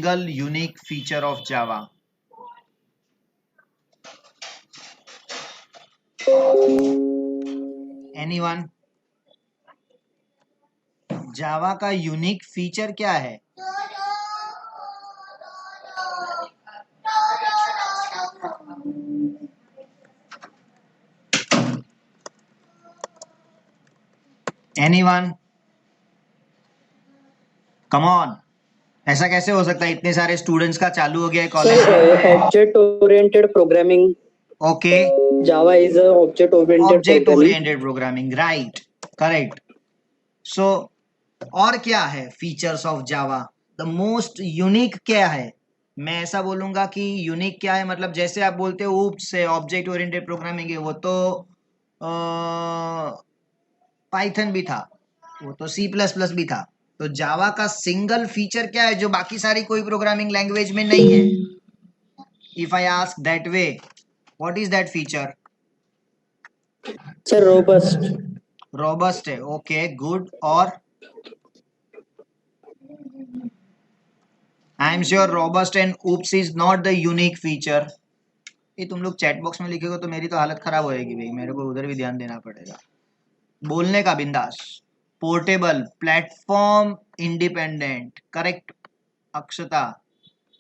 single unique feature of Java? Anyone? जावा का unique feature क्या है? एनीवन? कम ऑन, ऐसा कैसे हो सकता है? इतने सारे स्टूडेंट्स का चालू हो गया है कॉलेज में। Object oriented programming. Okay, Java is object oriented programming, right, correct. So और क्या है features of Java? The most unique क्या है? मैं ऐसा बोलूंगा कि यूनिक क्या है, मतलब जैसे आप बोलते हो ऊप्स से ऑब्जेक्ट ओरिएंटेड प्रोग्रामिंग है, वो तो पाइथन भी था, वो तो सी प्लस प्लस भी था. तो जावा का सिंगल फीचर क्या है जो बाकी सारी कोई प्रोग्रामिंग लैंग्वेज में नहीं है? If I ask that way, what is that feature? Sir robust. Robust है, ओके, गुड. और I am sure robust and oops is not the unique feature. ये तुम लोग चैट बॉक्स में लिखेगा तो मेरी तो हालत खराब होएगी भाई, मेरे को उधर भी ध्यान देना पड़ेगा. बोलने का बिंदास. Portable, platform independent, correct Akshata.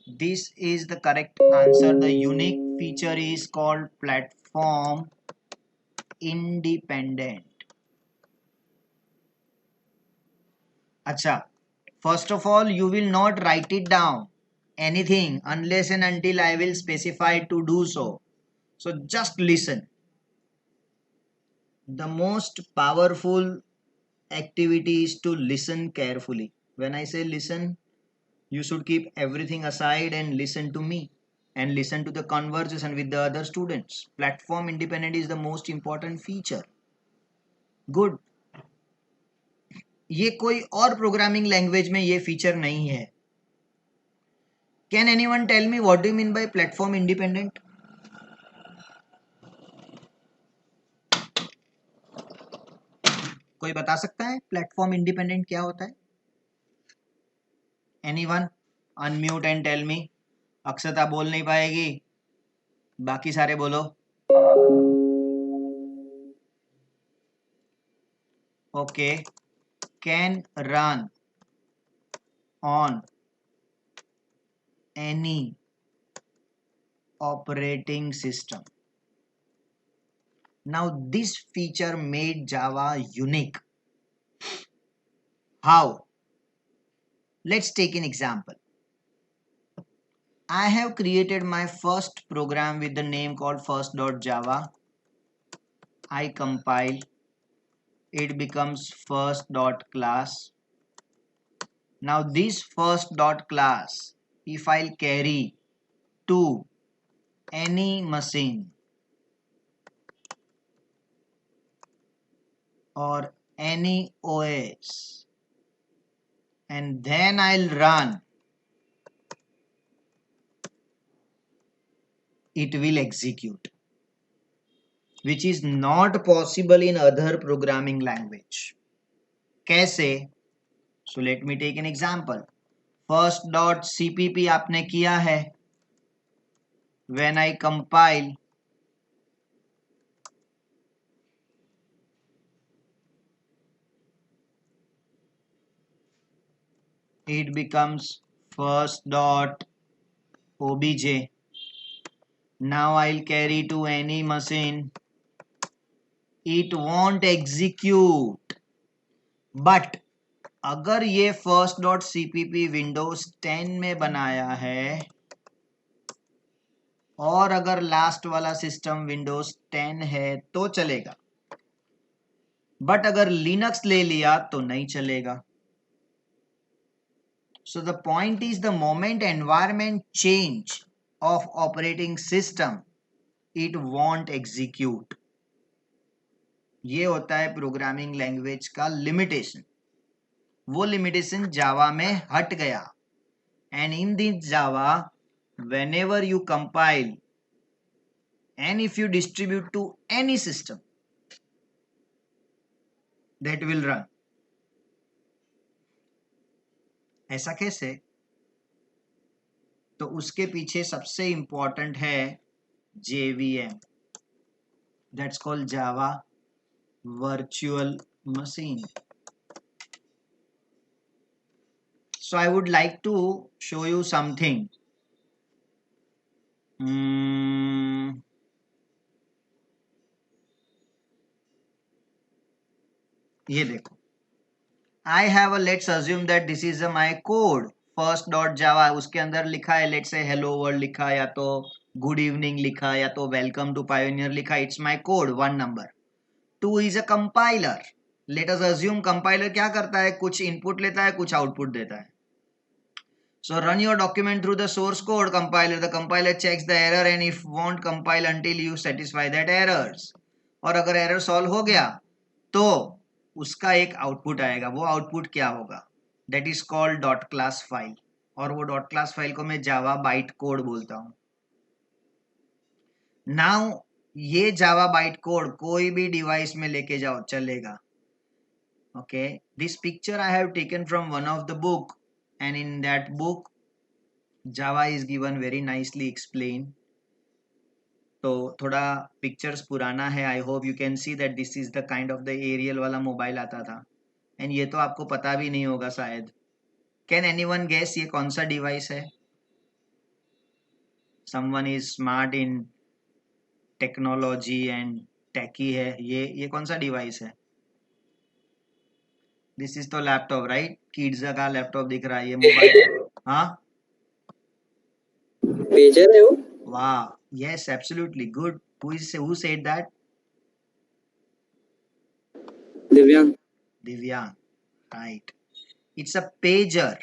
This is the correct answer. The unique feature is called platform independent. अच्छा, first of all you will not write it down anything unless and until I will specify to do so. So just listen. The most powerful activity is to listen carefully. When I say listen, you should keep everything aside and listen to me and listen to the conversation with the other students. Platform independent is the most important feature. Good. ये कोई और programming language में ये feature नहीं है. Can anyone tell me what do you mean by platform independent? कोई बता सकता है प्लेटफॉर्म इंडिपेंडेंट क्या होता है? Anyone? Unmute and tell me. Akshata बोल नहीं पाएगी, बाकी सारे बोलो. Okay, can run on any operating system. Now this feature made Java unique. How? Let's take an example. I have created my first program with the name called first.java. I compile, it becomes first.class. Now this first.class, if I'll carry to any machine or any OS and then I'll run, it will execute, which is not possible in other programming language. कैसे? So let me take an example. First.cpp आपने किया है. When I compile, it becomes first.obj. Now I'll carry to any machine, it won't execute. But अगर ये first.cpp Windows 10 में बनाया है और अगर लास्ट वाला सिस्टम विंडोज 10 है तो चलेगा, बट अगर लिनक्स ले लिया तो नहीं चलेगा. So the point is, the moment environment change of operating system, it won't execute. ये होता है प्रोग्रामिंग लैंग्वेज का लिमिटेशन. वो लिमिटेशन जावा में हट गया. And in this Java, whenever you compile and if you distribute to any system, that will run. ऐसा कैसे? तो उसके पीछे सबसे इंपॉर्टेंट है JVM, that's called Java virtual machine. So I would like to show you something. ये देखो, I have a, let's assume that this is my code first dot java. उसके अंदर लिखा है let's say hello world लिखा, या तो good evening लिखा, या तो welcome to pioneer लिखा. It's my code, one number. 2 is a compiler. Let us assume compiler क्या करता है, कुछ input लेता है, कुछ output देता है. So run your document through the source code compiler. The compiler checks the error and if won't compile until you satisfy that errors. और अगर error solve हो गया तो उसका एक आउटपुट आएगा. वो आउटपुट क्या होगा, that is called dot class file. और वो dot class file को मैं जावा बाइट कोड बोलता हूँ. नाउ ये जावा बाइट कोड कोई भी डिवाइस में लेके जाओ चलेगा. Okay, this picture I have taken from one of the book, and in that book Java is given very nicely explained. तो थोड़ा पिक्चर्स पुराना है. I hope you can see that this is the kind of the aerial वाला mobile आता था. And ये तो आपको पता भी नहीं होगा शायद. कैन एनीवन गेस ये कौन सा डिवाइस है? Someone is smart in technology and techie है. ये कौन सा डिवाइस है? दिस इज तो लैपटॉप, राइट? किड्स का लैपटॉप दिख रहा है. ये मोबाइल, हाँ, पेजर है वो. वाह, yes, absolutely good. Who said that? दिव्यांग. Divyang, right? It's a pager.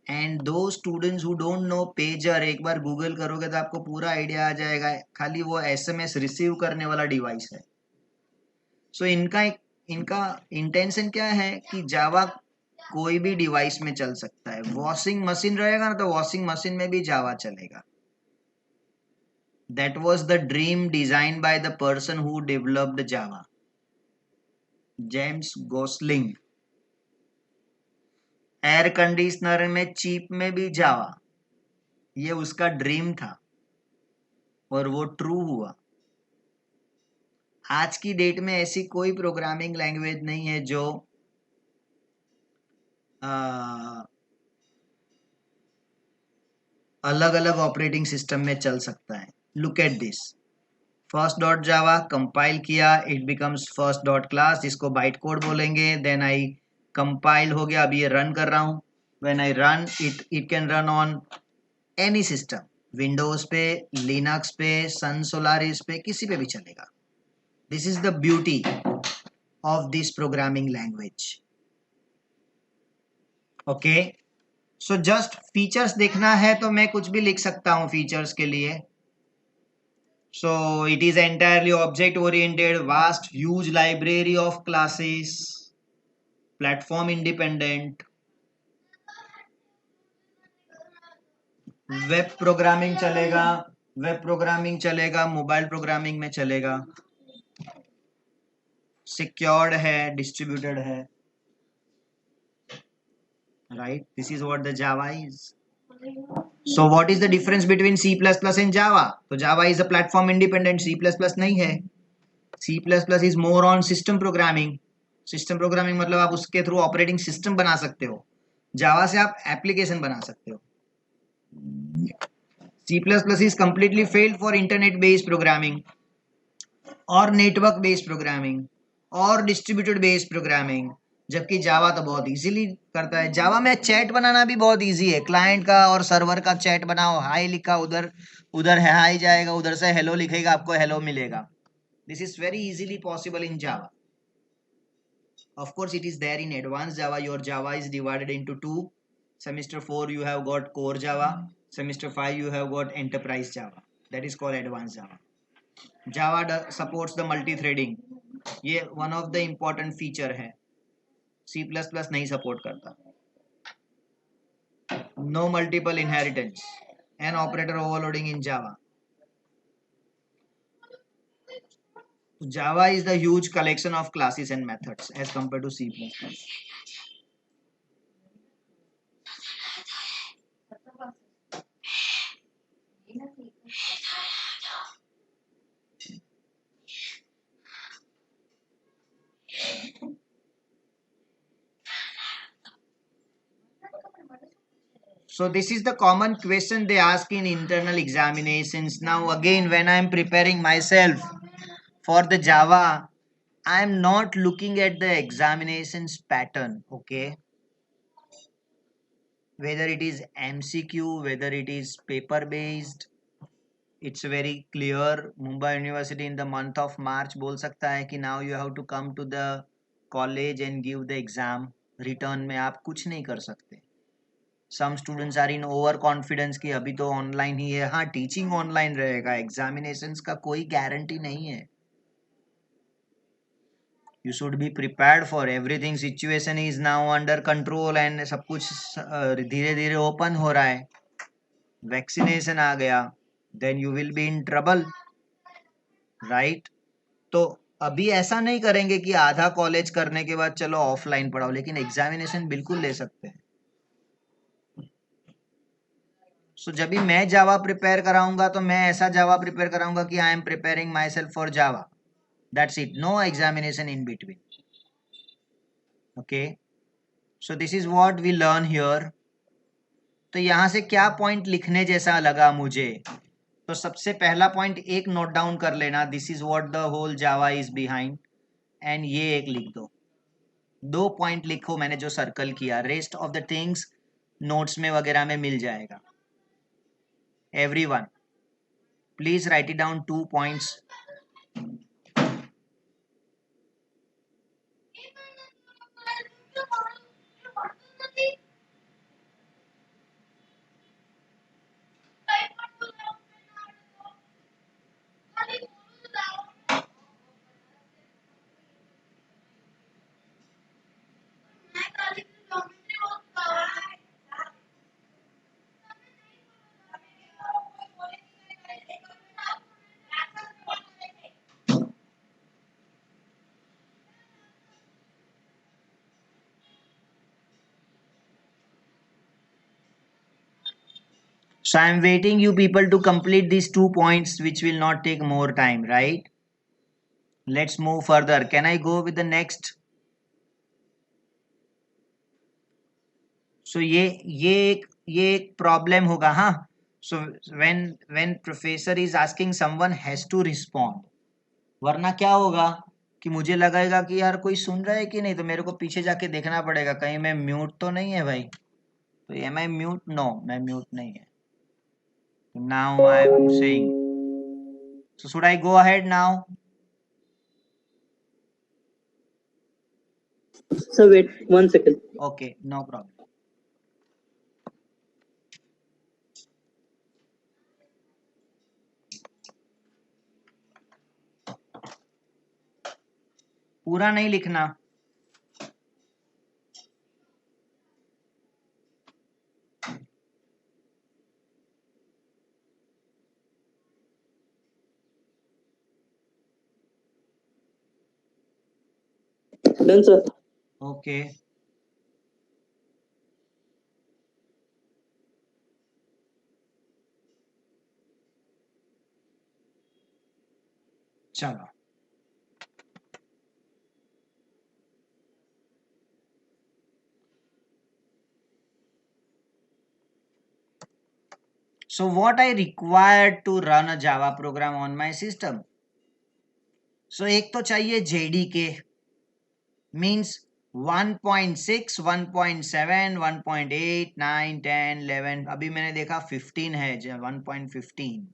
And those students who don't know pager, एक बार गूगल करोगे तो आपको पूरा आइडिया आ जाएगा. खाली वो SMS रिसीव करने वाला डिवाइस है. सो इनका इंटेंशन क्या है कि जावा कोई भी डिवाइस में चल सकता है. वॉशिंग मशीन रहेगा ना, तो वॉशिंग मशीन में भी जावा चलेगा. That was the dream designed by the person who developed Java, James Gosling. Air conditioner में चीप में भी जावा, ये उसका ड्रीम था और वो ट्रू हुआ. आज की डेट में ऐसी कोई प्रोग्रामिंग लैंग्वेज नहीं है जो अलग अलग ऑपरेटिंग सिस्टम में चल सकता है. Look at this. First dot Java compile किया, it becomes first dot class, जिसको बाइट कोड बोलेंगे. देन आई कंपाइल हो गया, अभी ये रन कर रहा हूँ. When I run it can run on any system, Windows पे, लिनक्स पे, सन सोलारिस पे, किसी पे भी चलेगा. This is the beauty of this programming language. Okay, so just features देखना है तो मैं कुछ भी लिख सकता हूँ फीचर्स के लिए. So it is entirely object oriented, vast, huge library of classes, platform independent, web programming चलेगा, मोबाइल प्रोग्रामिंग में चलेगा, सिक्योर्ड है, डिस्ट्रीब्यूटेड है. Right, this is what the Java is. So what is the difference between C++ and Java? So Java is a platform independent, C++ नहीं है. C++ is more on system programming. System programming मतलब आप उसके through operating system बना सकते हो. Java से आप एप्लीकेशन बना सकते हो. C++ is completely failed for internet based programming और नेटवर्क बेस्ड प्रोग्रामिंग और डिस्ट्रीब्यूटेड बेस्ड प्रोग्रामिंग. जबकि जावा तो बहुत इजीली करता है. जावा में चैट बनाना भी बहुत इजी है. क्लाइंट का और सर्वर का चैट बनाओ, हाई लिखा, उधर है हाई जाएगा, उधर से हेलो लिखेगा, आपको हेलो मिलेगा. This is very easily possible in Java. Of course it is there in advance Java. Your Java is divided into 2. Semester 4 you have got core java, semester 5 you have got enterprise java, that is called advanced java. Java supports the multi-threading. ये one of the important feature है. C++ नहीं support करता. No multiple inheritance and operator overloading in Java. Java is the huge collection of classes and methods as compared to C++. So this is the common question they ask in internal examinations. Now again, when I am preparing myself for the Java, I am not looking at the examinations pattern, okay? Whether it is MCQ, whether it is paper based, it's very clear. Mumbai University in the month of March बोल सकता है कि now you have to come to the college and give the exam. Return में आप कुछ नहीं कर सकते. Some students are in over confidence कि अभी तो ऑनलाइन ही है. हाँ, टीचिंग ऑनलाइन रहेगा, एग्जामिनेशंस का कोई गारंटी नहीं है. You should be prepared for everything. Situation is now under control and सब कुछ धीरे धीरे ओपन हो रहा है. वैक्सीनेशन आ गया, then you will be in trouble, right? तो अभी ऐसा नहीं करेंगे कि आधा कॉलेज करने के बाद चलो ऑफलाइन पढ़ाओ, लेकिन एग्जामिनेशन बिल्कुल ले सकते हैं. सो जब भी मैं जावा प्रिपेयर कराऊंगा तो मैं ऐसा जावा प्रिपेयर कराऊंगा कि I am preparing myself for Java. That's it, no examination in between. Okay, so this is what we learn here. तो यहां से क्या पॉइंट लिखने जैसा लगा मुझे, तो सबसे पहला पॉइंट एक नोट डाउन कर लेना, this is what the whole Java is behind. And ये एक लिख दो. 2 पॉइंट लिखो मैंने जो सर्कल किया, rest of the things notes में वगैरह में मिल जाएगा. Everyone, please write it down 2 points. So I am waiting you people to complete these 2 points, which will not take more time, right? Let's move further. Can I go with the next? So ये एक problem होगा, हाँ. So when professor is asking, someone has to respond. वरना क्या होगा कि मुझे लगेगा कि यार कोई सुन रहा है कि नहीं, तो मेरे को पीछे जाके देखना पड़ेगा कहीं मैं म्यूट तो नहीं है भाई. तो एम आई म्यूट? नो, मैं म्यूट नहीं है. Now I am saying. So should I go ahead now? So wait 1 second. Okay, no problem. पूरा नहीं लिखना. Done, sir. Okay. चलो. So what I required to run a Java program on my system? So एक तो चाहिए JDK, means 1.6, 1.7, 1.8, 9, 10, 11, अभी मैंने देखा 15 है, 1.15.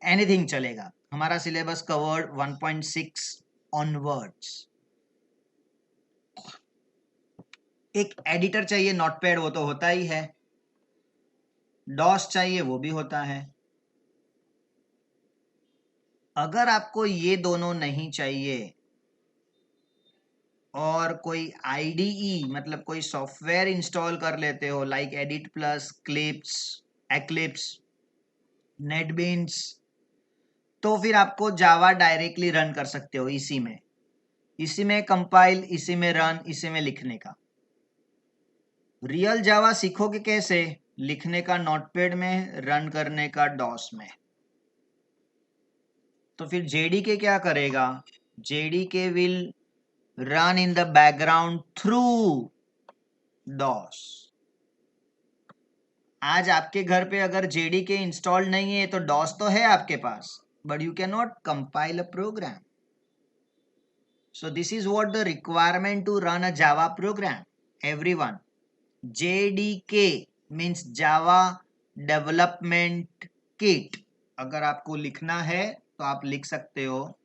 एनीथिंग चलेगा. हमारा सिलेबस कवर्ड 1.6 ऑनवर्ड्स. एक एडिटर चाहिए नोटपैड, वो तो होता ही है. डॉस चाहिए, वो भी होता है. अगर आपको ये दोनों नहीं चाहिए और कोई आईडीई मतलब कोई सॉफ्टवेयर इंस्टॉल कर लेते हो, like edit plus, clips, eclipse, NetBeans, तो फिर आपको जावा डायरेक्टली रन कर सकते हो इसी में कंपाइल, इसी में रन, इसी में लिखने का. रियल जावा सीखोगे कैसे? लिखने का नोटपैड में, रन करने का डॉस में. तो फिर जेडीके क्या करेगा? JDK will run in the background through DOS. आज आपके घर पे अगर JDK इंस्टॉल नहीं है तो डॉस तो है आपके पास, but you can not compile a program. So this is what the requirement to run a Java program. Everyone, JDK means Java Development Kit. अगर आपको लिखना है तो आप लिख सकते हो.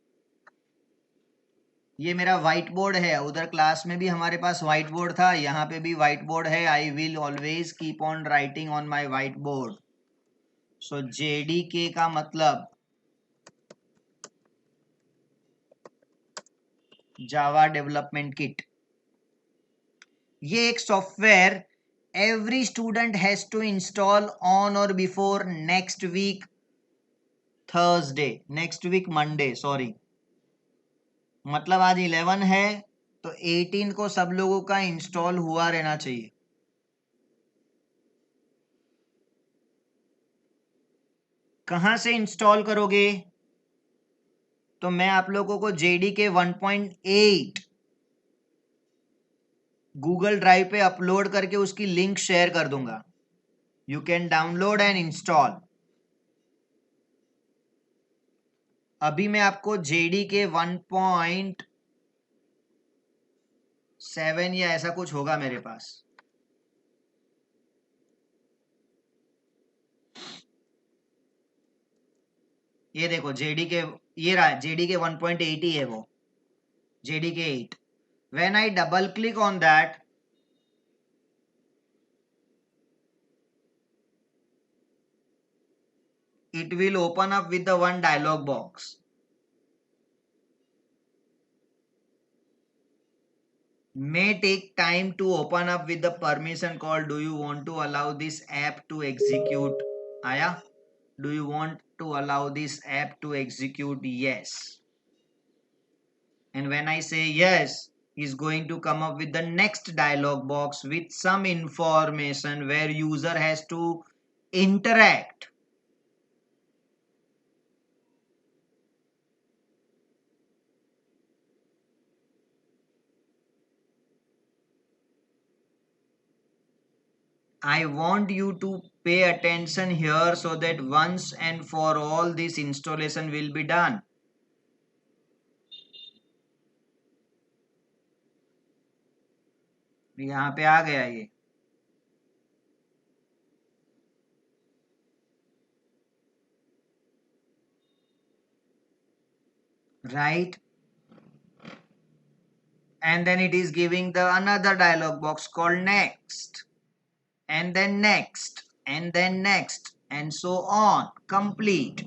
ये मेरा व्हाइट बोर्ड है, उधर क्लास में भी हमारे पास व्हाइट बोर्ड था, यहाँ पे भी व्हाइट बोर्ड है. I will always keep on writing on my white board. So JDK का मतलब जावा डेवलपमेंट किट. ये एक software every student has to install on or before next week Monday, sorry. मतलब आज 11 है तो 18 को सब लोगों का इंस्टॉल हुआ रहना चाहिए. कहां से इंस्टॉल करोगे? तो मैं आप लोगों को JDK 1.8 गूगल ड्राइव पे अपलोड करके उसकी लिंक शेयर कर दूंगा. You can download and install. अभी मैं आपको JDK 1.7 या ऐसा कुछ होगा मेरे पास. ये देखो JDK, ये रहा JDK 1.8 ही है वो, JDK 8. When I double click on that, it will open up with the one dialog box. May take time to open up with the permission called do you want to allow this app to execute? आया? Do you want to allow this app to execute? Yes. And when I say yes, is going to come up with the next dialog box with some information where user has to interact. I want you to pay attention here so that once and for all this installation will be done. यहाँ पे आ गया ये. Right? And then it is giving the another dialog box called next. And then next. And then next. And so on. Complete.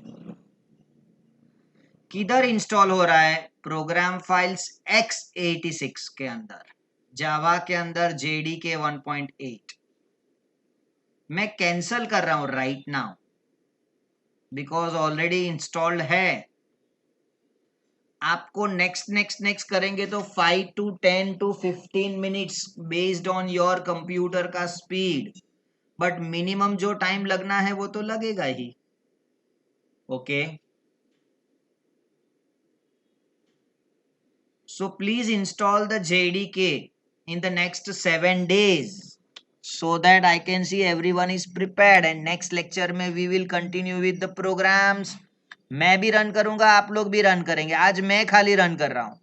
किधर install हो रहा है? Program files x86 के अंदर, जावा के अंदर JDK 1.8. मैं कैंसल कर रहा हूं right now because already installed है. आपको नेक्स्ट करेंगे तो 5 to 10 to 15 minutes based on your computer का स्पीड, बट मिनिमम जो टाइम लगना है वो तो लगेगा ही. Okay, so please install the JDK in the next 7 days so that I can see everyone is prepared, and next lecture में we will continue with the programs. मैं भी रन करूंगा, आप लोग भी रन करेंगे. आज मैं खाली रन कर रहा हूं.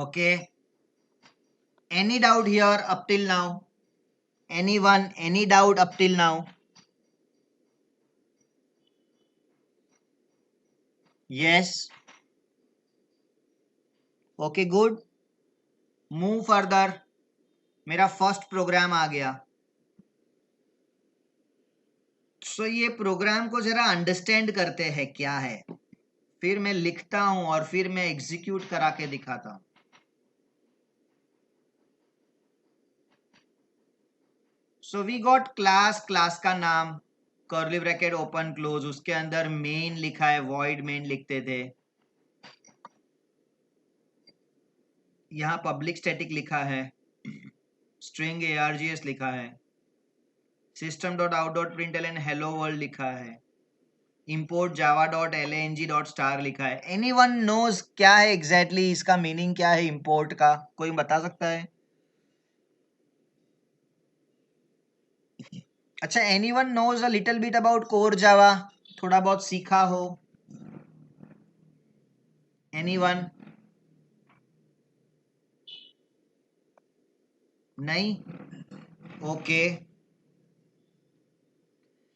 Okay, any doubt here up till now? Anyone, any doubt up till now? Yes. Okay, good. Move further. मेरा फर्स्ट प्रोग्राम आ गया. सो ये प्रोग्राम को जरा अंडरस्टैंड करते हैं क्या है, फिर मैं लिखता हूं और फिर मैं एग्जीक्यूट करा के दिखाता हूं. सो वी गॉट क्लास का नाम कर्ली ब्रैकेट ओपन क्लोज, उसके अंदर मेन लिखा है, वॉइड मेन लिखते थे. यहाँ पब्लिक स्टैटिक लिखा है, स्ट्रिंग args लिखा है, system.out.println hello world लिखा है, import java.lang.star लिखा है. एनीवन नोज क्या है एग्जैक्टली इसका मीनिंग क्या है इंपोर्ट का? कोई बता सकता है? अच्छा, anyone knows a little bit about core Java? थोड़ा बहुत सीखा हो? एनीवन? नहीं? Okay,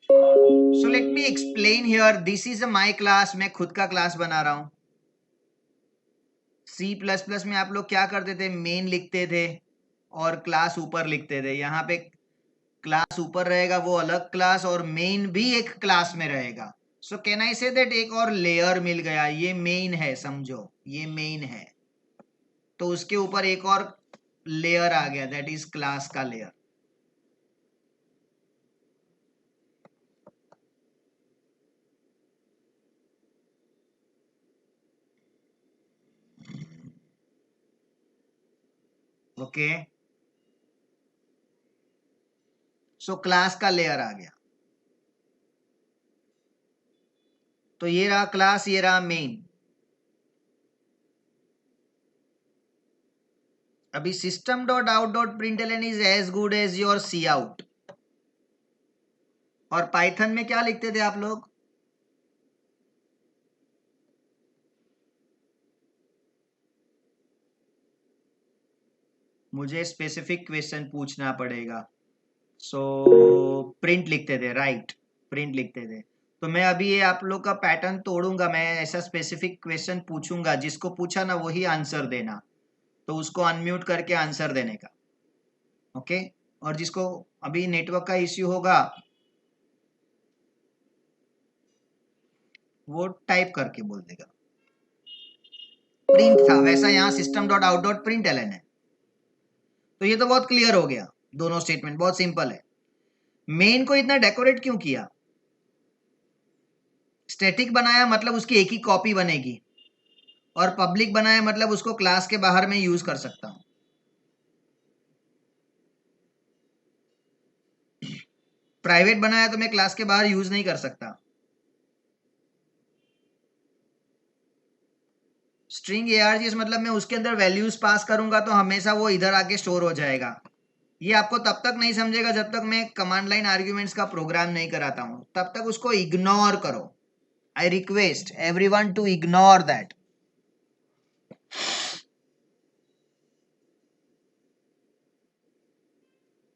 so let me explain here. This is my class. मैं खुद का क्लास बना रहा हूं. सी प्लस प्लस में आप लोग क्या करते थे? मेन लिखते थे और क्लास ऊपर लिखते थे. यहाँ पे क्लास ऊपर रहेगा, वो अलग क्लास, और मेन भी एक क्लास में रहेगा. So can I say that एक और लेयर मिल गया. ये मेन है, समझो, ये मेन है. तो उसके ऊपर एक और लेयर आ गया, दैट इज क्लास का लेयर. ओके, सो क्लास का लेयर आ गया. तो ये रहा क्लास, ये रहा मेन. अभी system dot out dot println is as good as your C out. और पाइथन में क्या लिखते थे आप लोग? मुझे स्पेसिफिक क्वेश्चन पूछना पड़ेगा. सो प्रिंट लिखते थे, राइट? प्रिंट लिखते थे. तो मैं अभी ये आप लोग का पैटर्न तोड़ूंगा. मैं ऐसा स्पेसिफिक क्वेश्चन पूछूंगा, जिसको पूछा ना वही आंसर देना. तो उसको अनम्यूट करके आंसर देने का. ओके, और जिसको अभी नेटवर्क का इश्यू होगा वो टाइप करके बोल देगा. प्रिंट था वैसा, यहाँ system dot out dot print L N है. तो ये तो बहुत क्लियर हो गया. दोनों स्टेटमेंट बहुत सिंपल है. मेन को इतना डेकोरेट क्यों किया? स्टैटिक बनाया मतलब उसकी एक ही कॉपी बनेगी, और पब्लिक बनाया मतलब उसको क्लास के बाहर में यूज कर सकता हूं. प्राइवेट बनाया तो मैं क्लास के बाहर यूज नहीं कर सकता. स्ट्रिंग args मतलब मैं उसके अंदर वैल्यूज पास करूंगा तो हमेशा वो इधर आके स्टोर हो जाएगा. ये आपको तब तक नहीं समझेगा जब तक मैं कमांड लाइन आर्ग्यूमेंट्स का प्रोग्राम नहीं कराता हूं. तब तक उसको इग्नोर करो. I request everyone to ignore that.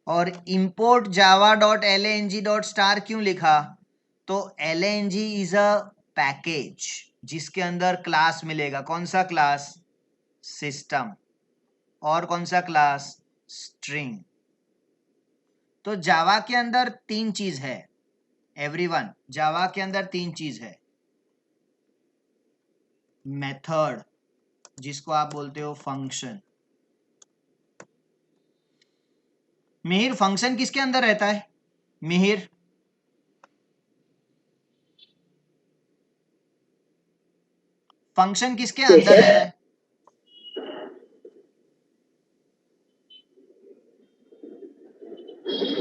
और import java.lang.star क्यों लिखा? तो lang इज अ पैकेज जिसके अंदर क्लास मिलेगा. कौन सा क्लास? सिस्टम. और कौन सा क्लास? स्ट्रिंग. तो जावा के अंदर तीन चीज है एवरीवन. जावा के अंदर तीन चीज है. मेथड, जिसको आप बोलते हो फंक्शन. मिहिर, फंक्शन किसके अंदर रहता है? मिहिर, फंक्शन किसके अंदर रहता है?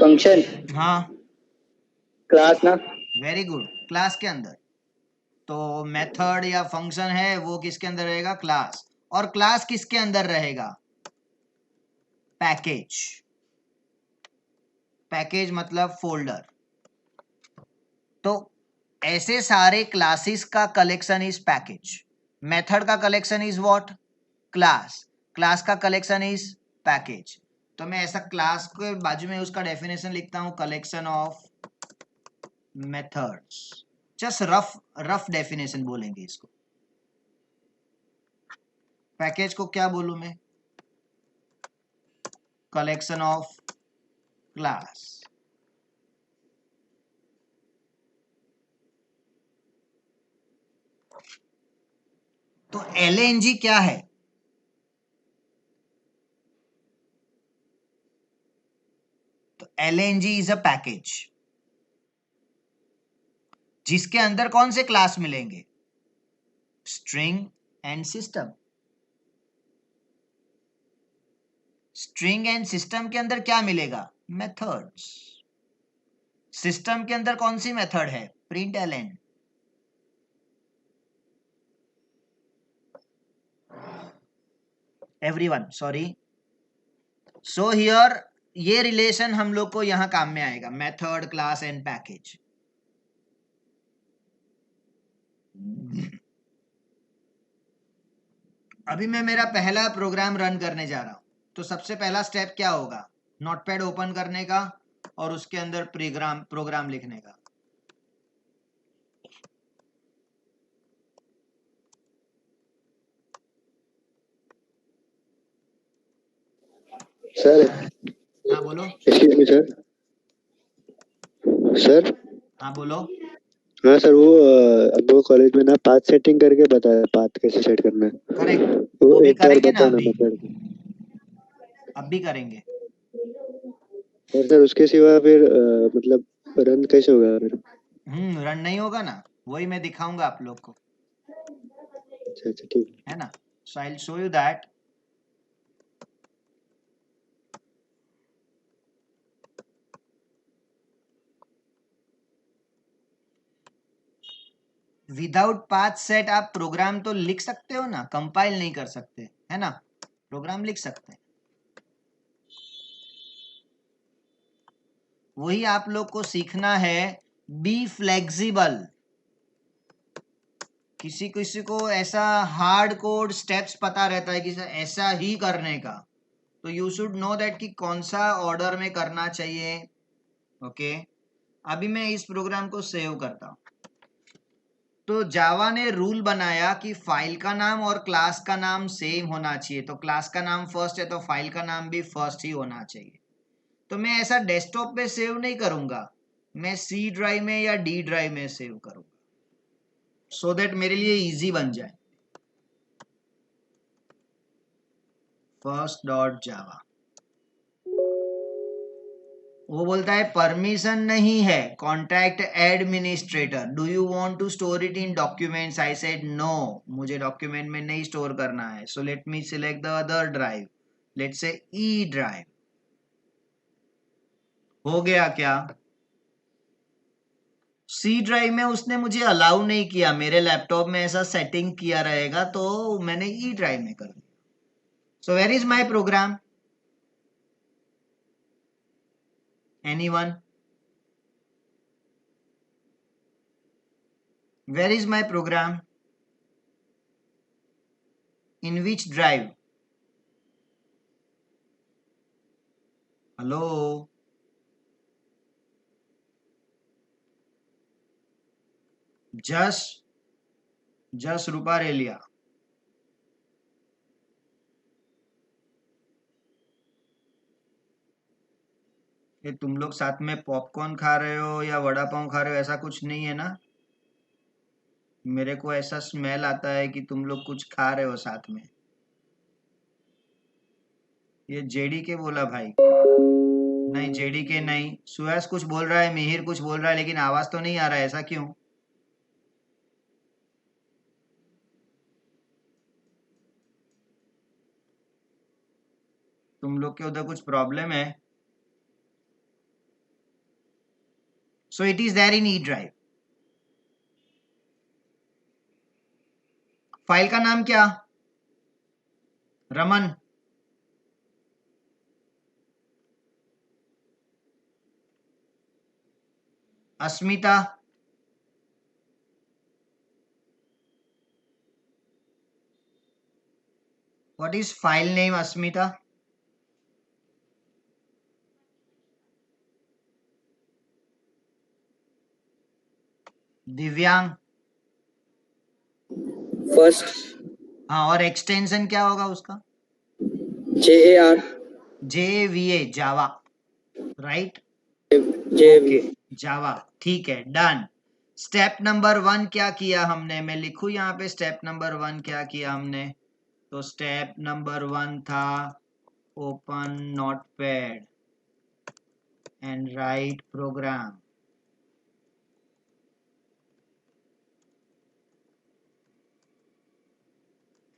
फंक्शन हाँ, क्लास ना. वेरी गुड, क्लास के अंदर. तो मेथड या फंक्शन है वो किसके अंदर रहेगा? क्लास. और क्लास किसके अंदर रहेगा? पैकेज. पैकेज मतलब फोल्डर. तो ऐसे सारे क्लासेस का कलेक्शन इज पैकेज. मेथड का collection is what? Class. Class का कलेक्शन इज पैकेज. तो मैं ऐसा क्लास के बाजू में उसका डेफिनेशन लिखता हूं, collection of methods. Just rough rough definition बोलेंगे इसको. पैकेज को क्या बोलूं मैं? Collection of class. तो LNG क्या है? तो LNG इज अ पैकेज जिसके अंदर कौन से क्लास मिलेंगे? String and system. String and system के अंदर क्या मिलेगा? मेथड्स. सिस्टम के अंदर कौन सी मेथड है? Println. Everyone, sorry. So here ये रिलेशन हम लोग को यहाँ काम में आएगा, मेथड, क्लास एंड पैकेज। अभी मैं मेरा पहला प्रोग्राम रन करने जा रहा हूं, तो सबसे पहला स्टेप क्या होगा? नोटपैड ओपन करने का और उसके अंदर प्रोग्राम लिखने का। सर, हाँ बोलो। Excuse me sir. सर, हाँ बोलो। हाँ सर, वो अब वो कॉलेज में ना पाथ सेटिंग करके बताया, पाथ कैसे सेट करना है। करेक्ट, वो वो भी एक बार करेंगे ना, बताओ ना अभी मेथड। अब भी करेंगे। और सर उसके सिवा फिर मतलब रन कैसे होगा फिर? रन नहीं होगा ना, वही मैं दिखाऊंगा आप लोग को, अच्छा अच्छा, ठीक। है ना। So I will show you that. Without path set आप प्रोग्राम तो लिख सकते हो ना, कंपाइल नहीं कर सकते, है ना, प्रोग्राम लिख सकते हैं। वही आप लोग को सीखना है, बी फ्लेक्सिबल। किसी किसी को ऐसा हार्ड कोड स्टेप्स पता रहता है कि सर ऐसा ही करने का, तो यू शुड नो दैट कि कौन सा ऑर्डर में करना चाहिए। ओके, अभी मैं इस प्रोग्राम को सेव करता हूं। तो जावा ने रूल बनाया कि फाइल का नाम और क्लास का नाम सेम होना चाहिए, तो क्लास का नाम फर्स्ट है तो फाइल का नाम भी फर्स्ट ही होना चाहिए। तो मैं ऐसा डेस्कटॉप पे सेव नहीं करूंगा, मैं सी ड्राइव में या डी ड्राइव में सेव करूंगा, सो दैट मेरे लिए इजी बन जाए। फर्स्ट डॉट जावा, वो बोलता है परमिशन नहीं है, contact administrator, do you want to store it in documents? I said no, मुझे डॉक्यूमेंट में नहीं स्टोर करना है। So let me select the other drive, let's say E drive. हो गया क्या? सी ड्राइव में उसने मुझे अलाउ नहीं किया, मेरे लैपटॉप में ऐसा सेटिंग किया रहेगा, तो मैंने ई ड्राइव में कर दिया। So where is my program? Anyone? Where is my program? In which drive? Hello? जस रूपा रेलिया। ये तुम लोग साथ में पॉपकॉर्न खा रहे हो या वड़ा पाव खा रहे हो, ऐसा कुछ नहीं है ना? मेरे को ऐसा स्मेल आता है कि तुम लोग कुछ खा रहे हो साथ में। ये जेडी के बोला भाई? नहीं जेडी के नहीं, सुयस कुछ बोल रहा है, मिहिर कुछ बोल रहा है, लेकिन आवाज तो नहीं आ रहा है, ऐसा क्यों? तुम लोग के उधर कुछ प्रॉब्लम है? So it is there in E drive. File का नाम क्या? Raman? Asmita? What is file name Asmita? Divyang? First हाँ, और एक्सटेंशन क्या होगा उसका? JAR JVA, जावा, राइट? JV। ओके, जावा, ठीक है, डन। स्टेप नंबर 1 क्या किया हमने? मैं लिखूं यहाँ पे स्टेप नंबर 1 क्या किया हमने? तो स्टेप नंबर 1 था open notepad and write program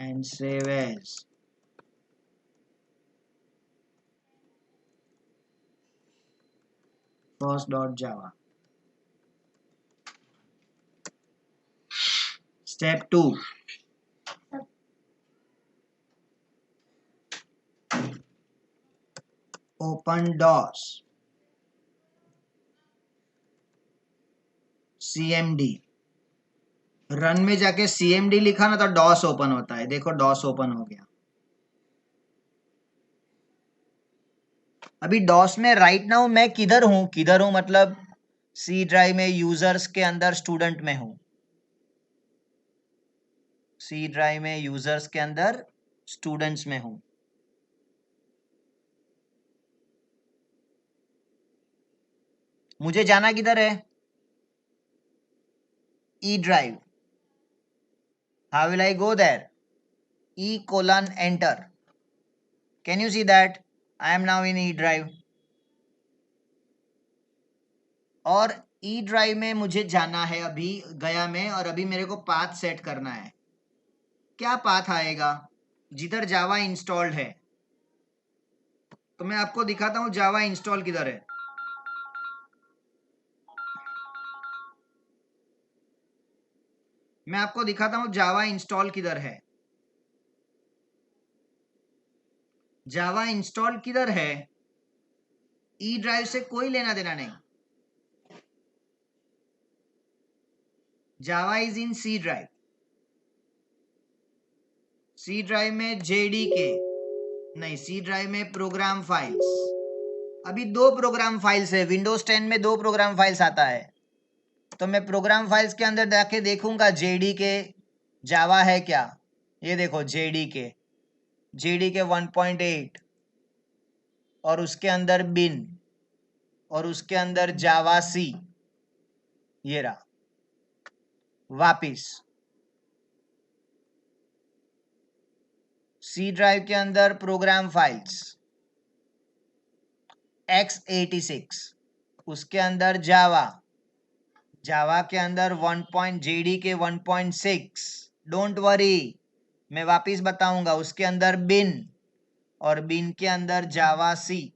and save as. First dot Java. Step 2, open DOS CMD, run में जाके CMD लिखा ना तो डॉस ओपन होता है। देखो डॉस ओपन हो गया। अभी डॉस में राइट नाउ मैं किधर हूं मतलब सी ड्राइव में यूजर्स के अंदर स्टूडेंट में हूं। सी ड्राइव में यूजर्स के अंदर स्टूडेंट्स में हूं। मुझे जाना किधर है? E drive. How will I go there? E:, can you see that I am now in E drive? और E ड्राइव में मुझे जाना है, अभी गया मैं, और अभी मेरे को पाथ सेट करना है। क्या पाथ आएगा? जिधर जावा इंस्टॉल्ड है। तो मैं आपको दिखाता हूं जावा इंस्टॉल किधर है। मैं आपको दिखाता हूं जावा इंस्टॉल किधर है। जावा इंस्टॉल किधर है? ई ड्राइव से कोई लेना देना नहीं। Java is in C drive. C drive में JDK नहीं, सी ड्राइव में प्रोग्राम फाइल्स। अभी 2 प्रोग्राम फाइल्स है। विंडोज 10 में 2 प्रोग्राम फाइल्स आता है। तो मैं प्रोग्राम फाइल्स के अंदर जाके देखूंगा JDK जावा है क्या। ये देखो JDK 1.8, और उसके अंदर बिन, और उसके अंदर जावा सी। ये रहा। वापिस सी ड्राइव के अंदर प्रोग्राम फाइल्स x86, उसके अंदर जावा, जावा के अंदर JDK 1.6। डोंट वरी, मैं वापिस बताऊंगा। उसके अंदर बिन, और बिन के अंदर जावा सी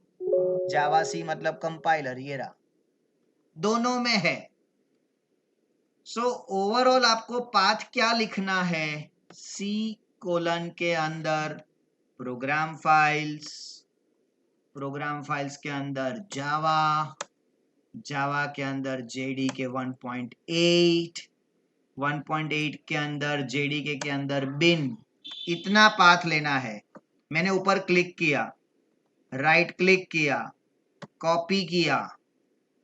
मतलब कंपाइलर। ये रहा, दोनों में है। सो ओवरऑल आपको पाथ क्या लिखना है? C:, के अंदर प्रोग्राम फाइल्स के अंदर जावा, जावा के अंदर JDK 1.8 के अंदर JDK के अंदर बिन। इतना पाथ लेना है। मैंने ऊपर क्लिक किया, राइट क्लिक किया, कॉपी किया,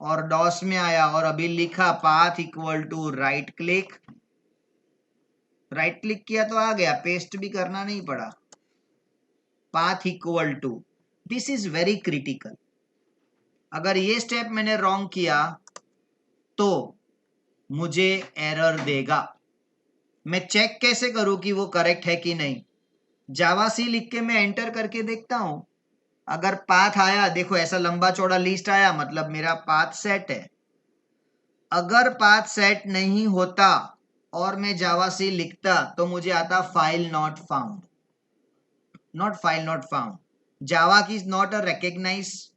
और डॉस में आया, और अभी लिखा path equal to right click किया तो आ गया। पेस्ट भी करना नहीं पड़ा। Path equal to, this is very critical. अगर ये स्टेप मैंने रॉन्ग किया तो मुझे एरर देगा। मैं चेक कैसे करूं कि वो करेक्ट है कि नहीं? जावा सी लिख के मैं एंटर करके देखता हूं। अगर पाथ आया, देखो ऐसा लंबा चौड़ा लिस्ट आया, मतलब मेरा पाथ सेट है। अगर पाथ सेट नहीं होता और मैं जावा सी लिखता तो मुझे आता फाइल नॉट फाउंड। जावा की is not a recognize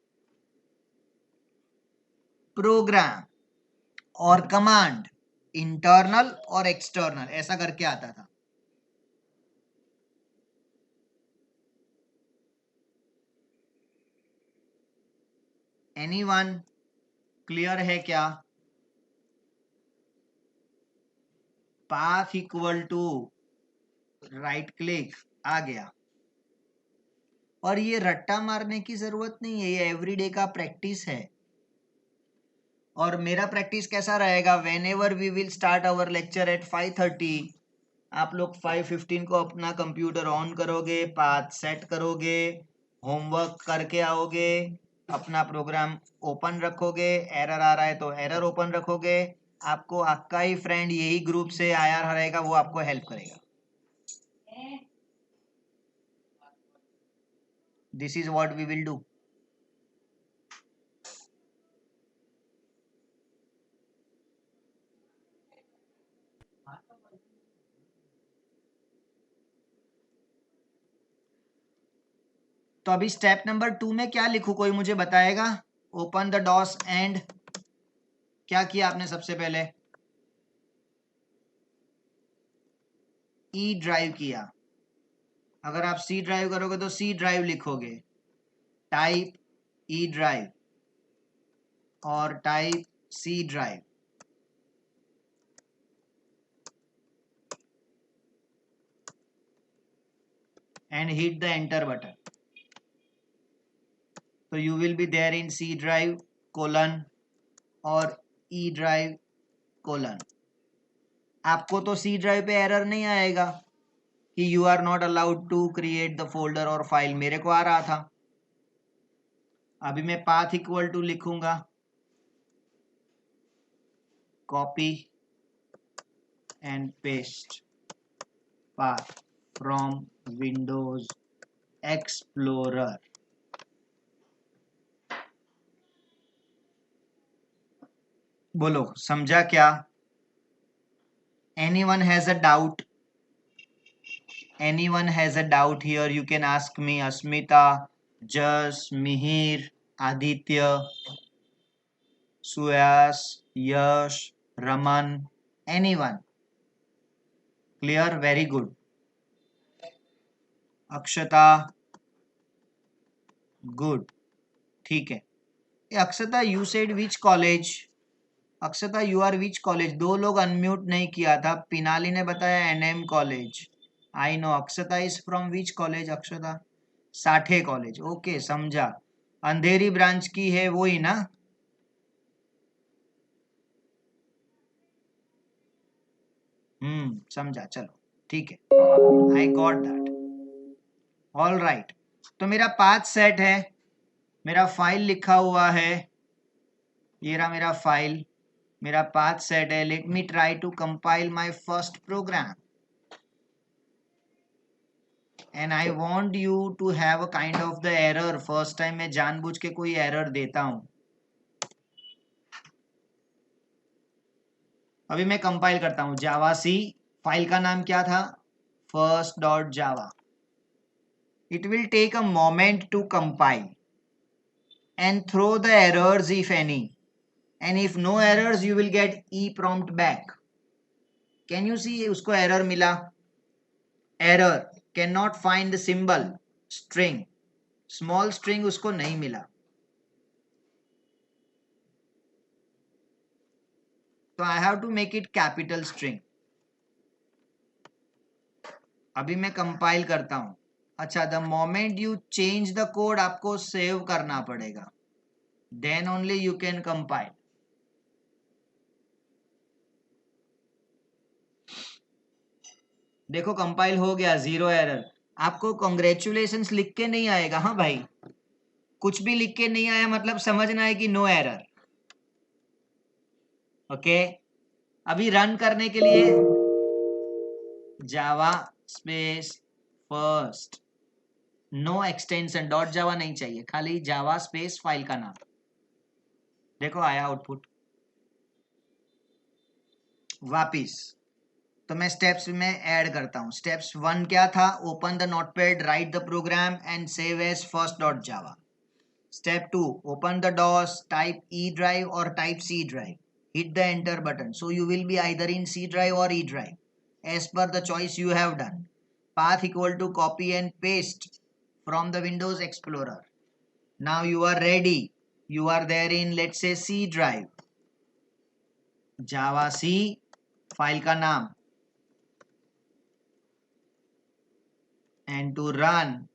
program और कमांड, इंटरनल और एक्सटर्नल, ऐसा करके आता था। एनीवन क्लियर है क्या? Path equal to right click आ गया। और ये रट्टा मारने की जरूरत नहीं है, ये एवरीडे का प्रैक्टिस है। और मेरा प्रैक्टिस कैसा रहेगा? Whenever we will start our lecture at 5:30, आप लोग 5:15 को अपना कंप्यूटर ऑन करोगे, पाथ सेट करोगे, होमवर्क करके आओगे, अपना प्रोग्राम ओपन रखोगे। एरर आ रहा है तो एरर ओपन रखोगे। आपको आपका ही फ्रेंड यही ग्रुप से आया रहेगा, वो आपको हेल्प करेगा। This is what we will do. तो अभी स्टेप नंबर 2 में क्या लिखूं, कोई मुझे बताएगा? ओपन द डॉस एंड क्या किया आपने? सबसे पहले ई ड्राइव किया। अगर आप सी ड्राइव करोगे तो सी ड्राइव लिखोगे। Type E drive or type C drive. And hit the enter button. So you will be there in C drive colon और E drive colon. आपको तो C drive पे एरर नहीं आएगा कि you are not allowed to create the folder और file, मेरे को आ रहा था. अभी मैं पाथ इक्वल टू लिखूंगा copy and paste path from Windows Explorer. बोलो समझा क्या? Anyone has a doubt? Anyone has a doubt here? You can ask me. Asmita, Jas, Mihir, Aditya, Suyas, Yash, Raman. Anyone? Clear? Very good. Akshata. Good. ठीक है. Akshata, you said which college? Akshata you are which college? दो लोग unmute नहीं किया था. पिनाली ने बताया NM college. I know. Akshata is from which college? Akshata Sathe college. Okay समझा. अंधेरी ब्रांच की है वही ना? समझा. चलो ठीक है. I got that. All right. तो मेरा पाथ सेट है, मेरा फाइल लिखा हुआ है, ये रहा मेरा फाइल, मेरा पाथ सेट है. Let me try to compile my first program and I want you to have a kind of the error. First time मैं जानबूझ के कोई एरर देता हूं. अभी मैं कंपाइल करता हूं. जावा सी, फाइल का नाम क्या था? First dot Java. It will take a moment to compile and throw the errors if any. And if no errors, you will get E prompt back. Can you see? उसको error मिला. Error cannot find the symbol string. Small string उसको नहीं मिला. So I have to make it capital string. अभी मैं compile करता हूं. अच्छा, the moment you change the code आपको save करना पड़ेगा. Then only you can compile. देखो कंपाइल हो गया, 0 एरर. आपको कॉन्ग्रेचुलेशंस लिख के नहीं आएगा. हाँ भाई, कुछ भी लिख के नहीं आया मतलब समझना है कि नो एरर. ओके. अभी रन करने के लिए Java space first, no extension, dot Java नहीं चाहिए, खाली जावा स्पेस फाइल का नाम. देखो आया आउटपुट. वापिस तो मैं स्टेप्स में ऐड करता हूं. स्टेप्स 1 क्या था? Open the notepad, write the program and save as first dot Java. Step 2, open the DOS, type E drive or type C drive. Hit the enter button. So you will be either in C drive or E drive as per the choice you have done. Path equal to copy and paste from the Windows Explorer. Now you are ready. You are there in, let's say, C drive. Java C, file का नाम. And to run,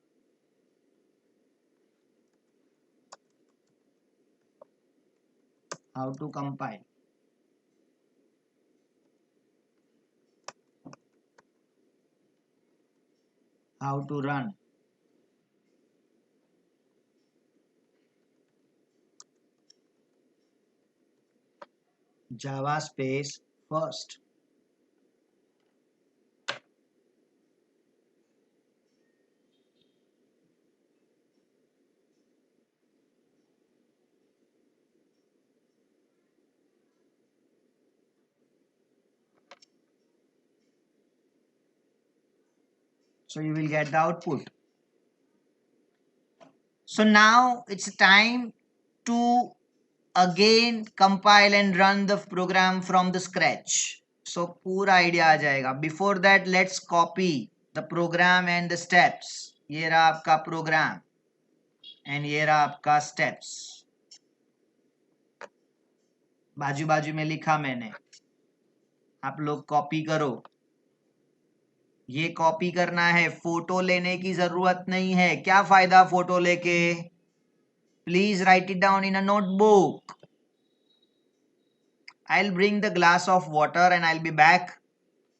how to compile? How to run? Java space first. So you will get the output. So now it's time to again compile and run the program from the scratch. So पूरा idea आ जाएगा. Before that, let's copy the program and the steps. ये रहा आपका program and ये रहा आपका steps, बाजू बाजू में लिखा मैंने, आप लोग कॉपी करो। ये कॉपी करना है, फोटो लेने की जरूरत नहीं है। क्या फायदा फोटो लेके? Please right it down in a notebook. I'll bring the glass of water and I'll be back.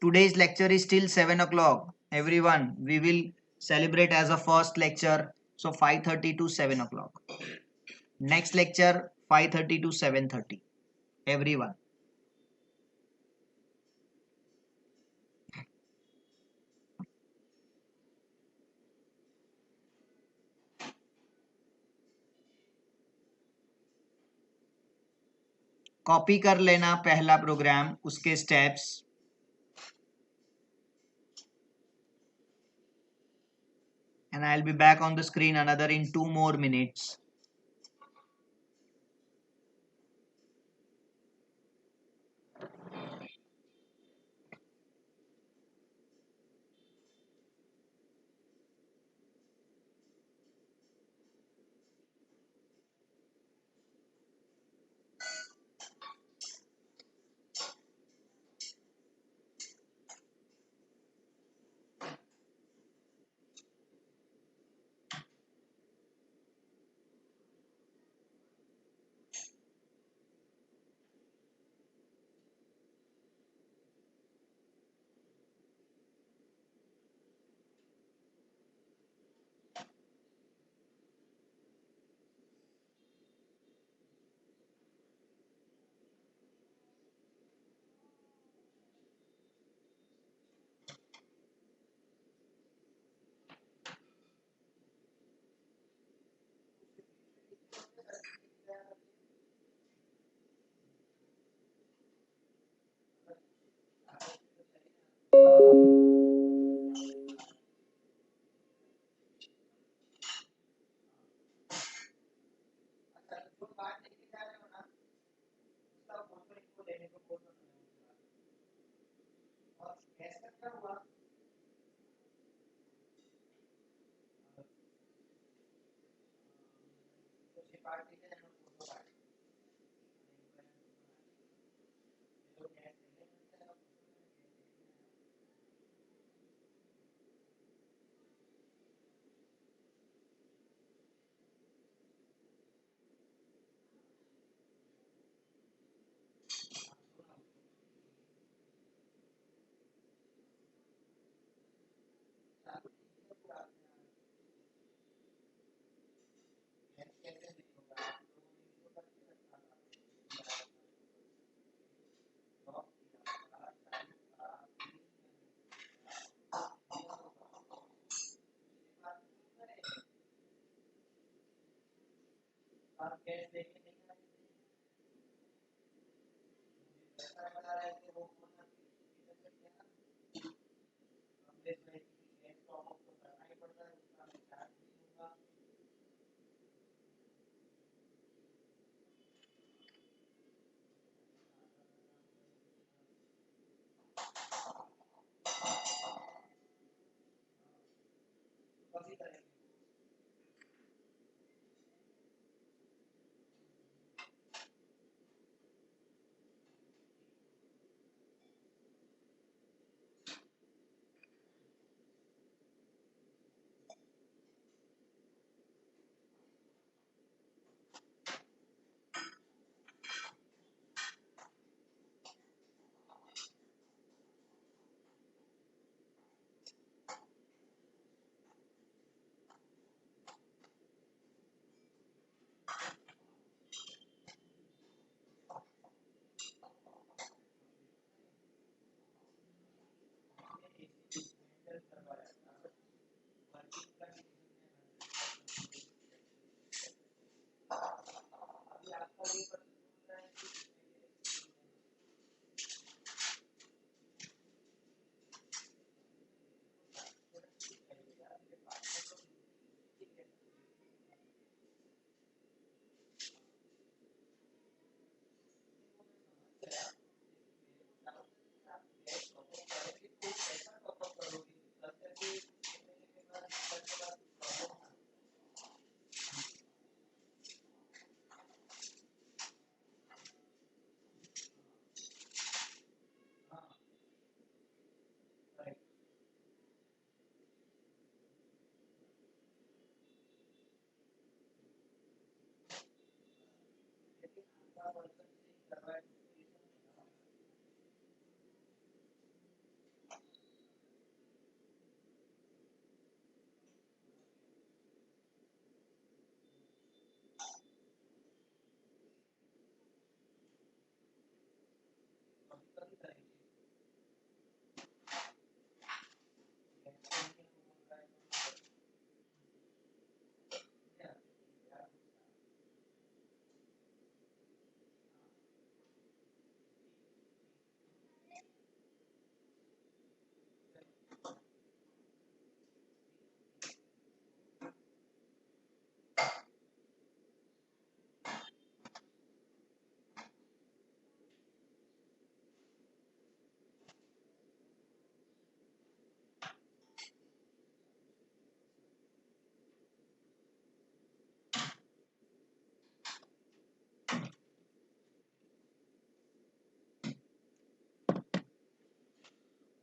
Today's lecture is till 7 o'clock. Everyone, we will celebrate as a first lecture. So 5:30 to 7 o'clock. Next lecture 5:30 to 7:30. Everyone. Copy कर लेना पहला programme, उसके steps. And I'll be back on the screen another in 2 more minutes.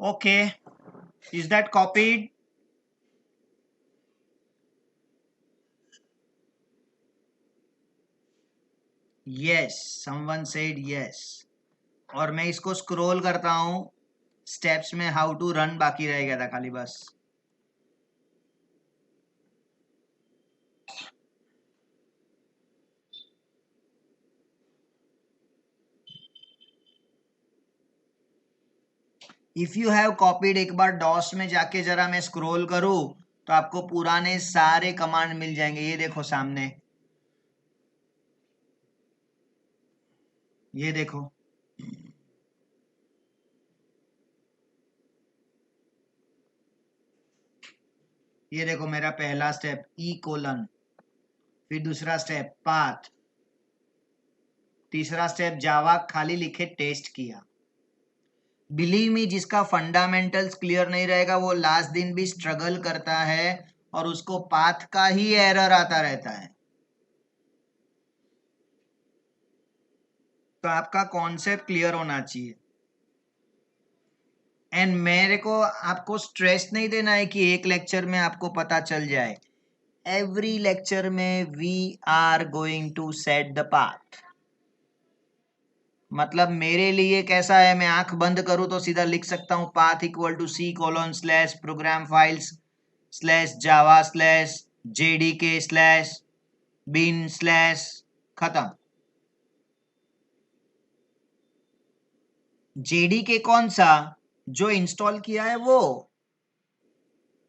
Okay, is that copied? Yes, someone said yes. और मैं इसको scroll करता हूं, steps में हाउ टू रन बाकी रह गया था खाली बस. इफ यू हैव कॉपीड, एक बार डॉस में जाके जरा मैं स्क्रॉल करूं तो आपको पुराने सारे कमांड मिल जाएंगे. ये देखो सामने, ये देखो. ये देखो मेरा पहला स्टेप E:, फिर दूसरा स्टेप पाथ, तीसरा स्टेप जावा खाली लिखे टेस्ट किया. बिलीव मी, जिसका फंडामेंटल्स क्लियर नहीं रहेगा वो लास्ट दिन भी स्ट्रगल करता है और उसको पाथ का ही एरर आता रहता है. तो आपका कॉन्सेप्ट क्लियर होना चाहिए. एंड मेरे को आपको स्ट्रेस नहीं देना है कि एक लेक्चर में आपको पता चल जाए. एवरी लेक्चर में we are going to set the path. मतलब मेरे लिए कैसा है, मैं आंख बंद करूं तो सीधा लिख सकता हूं path equal to C:/program files /java /jdk bin / खत्म. JDK कौन सा? जो इंस्टॉल किया है वो.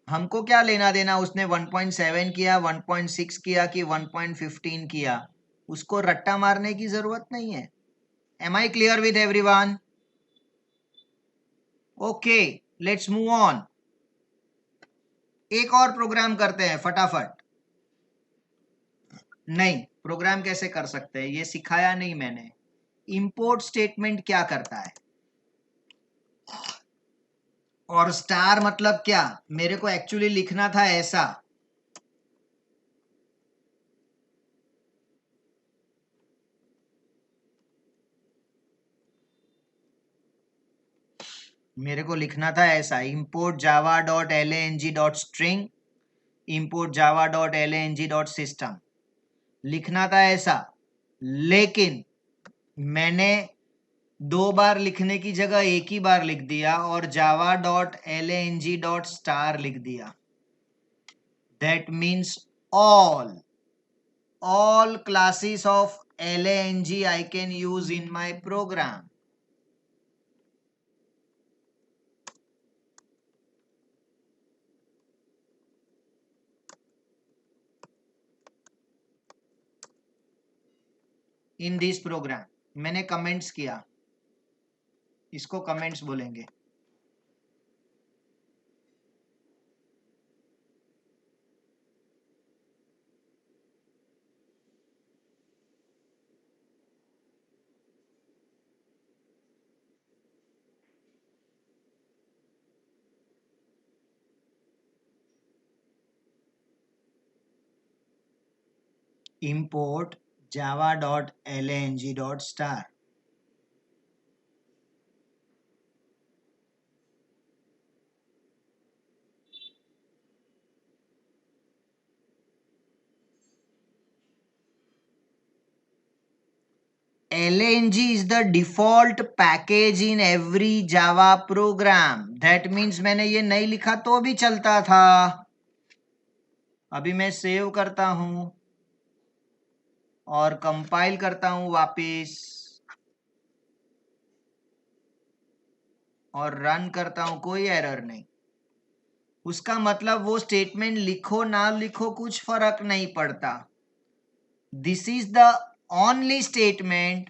हमको क्या लेना देना उसने 1.7 किया, 1.6 किया कि 1.15 किया, उसको रट्टा मारने की जरूरत नहीं है. Am I clear with everyone? Okay, let's move on. एक और प्रोग्राम करते हैं फटाफट. नहीं, प्रोग्राम कैसे कर सकते हैं ये सिखाया नहीं मैंने. इंपोर्ट स्टेटमेंट क्या करता है और स्टार मतलब क्या, मेरे को एक्चुअली लिखना था ऐसा. मेरे को लिखना था ऐसा, import java.lang.string import java.lang.system लिखना था ऐसा. लेकिन मैंने 2 बार लिखने की जगह एक ही बार लिख दिया और java.lang.star लिख दिया. That means all classes of lang I can use in my program. In this program मैंने कमेंट्स किया, इसको कमेंट्स बोलेंगे. Import java.lang.star. LNG is the default package in every Java program. That means मैंने ये नहीं लिखा तो भी चलता था. अभी मैं सेव करता हूं और कंपाइल करता हूं वापस और रन करता हूं, कोई एरर नहीं. उसका मतलब वो स्टेटमेंट लिखो ना लिखो कुछ फर्क नहीं पड़ता. This is the only statement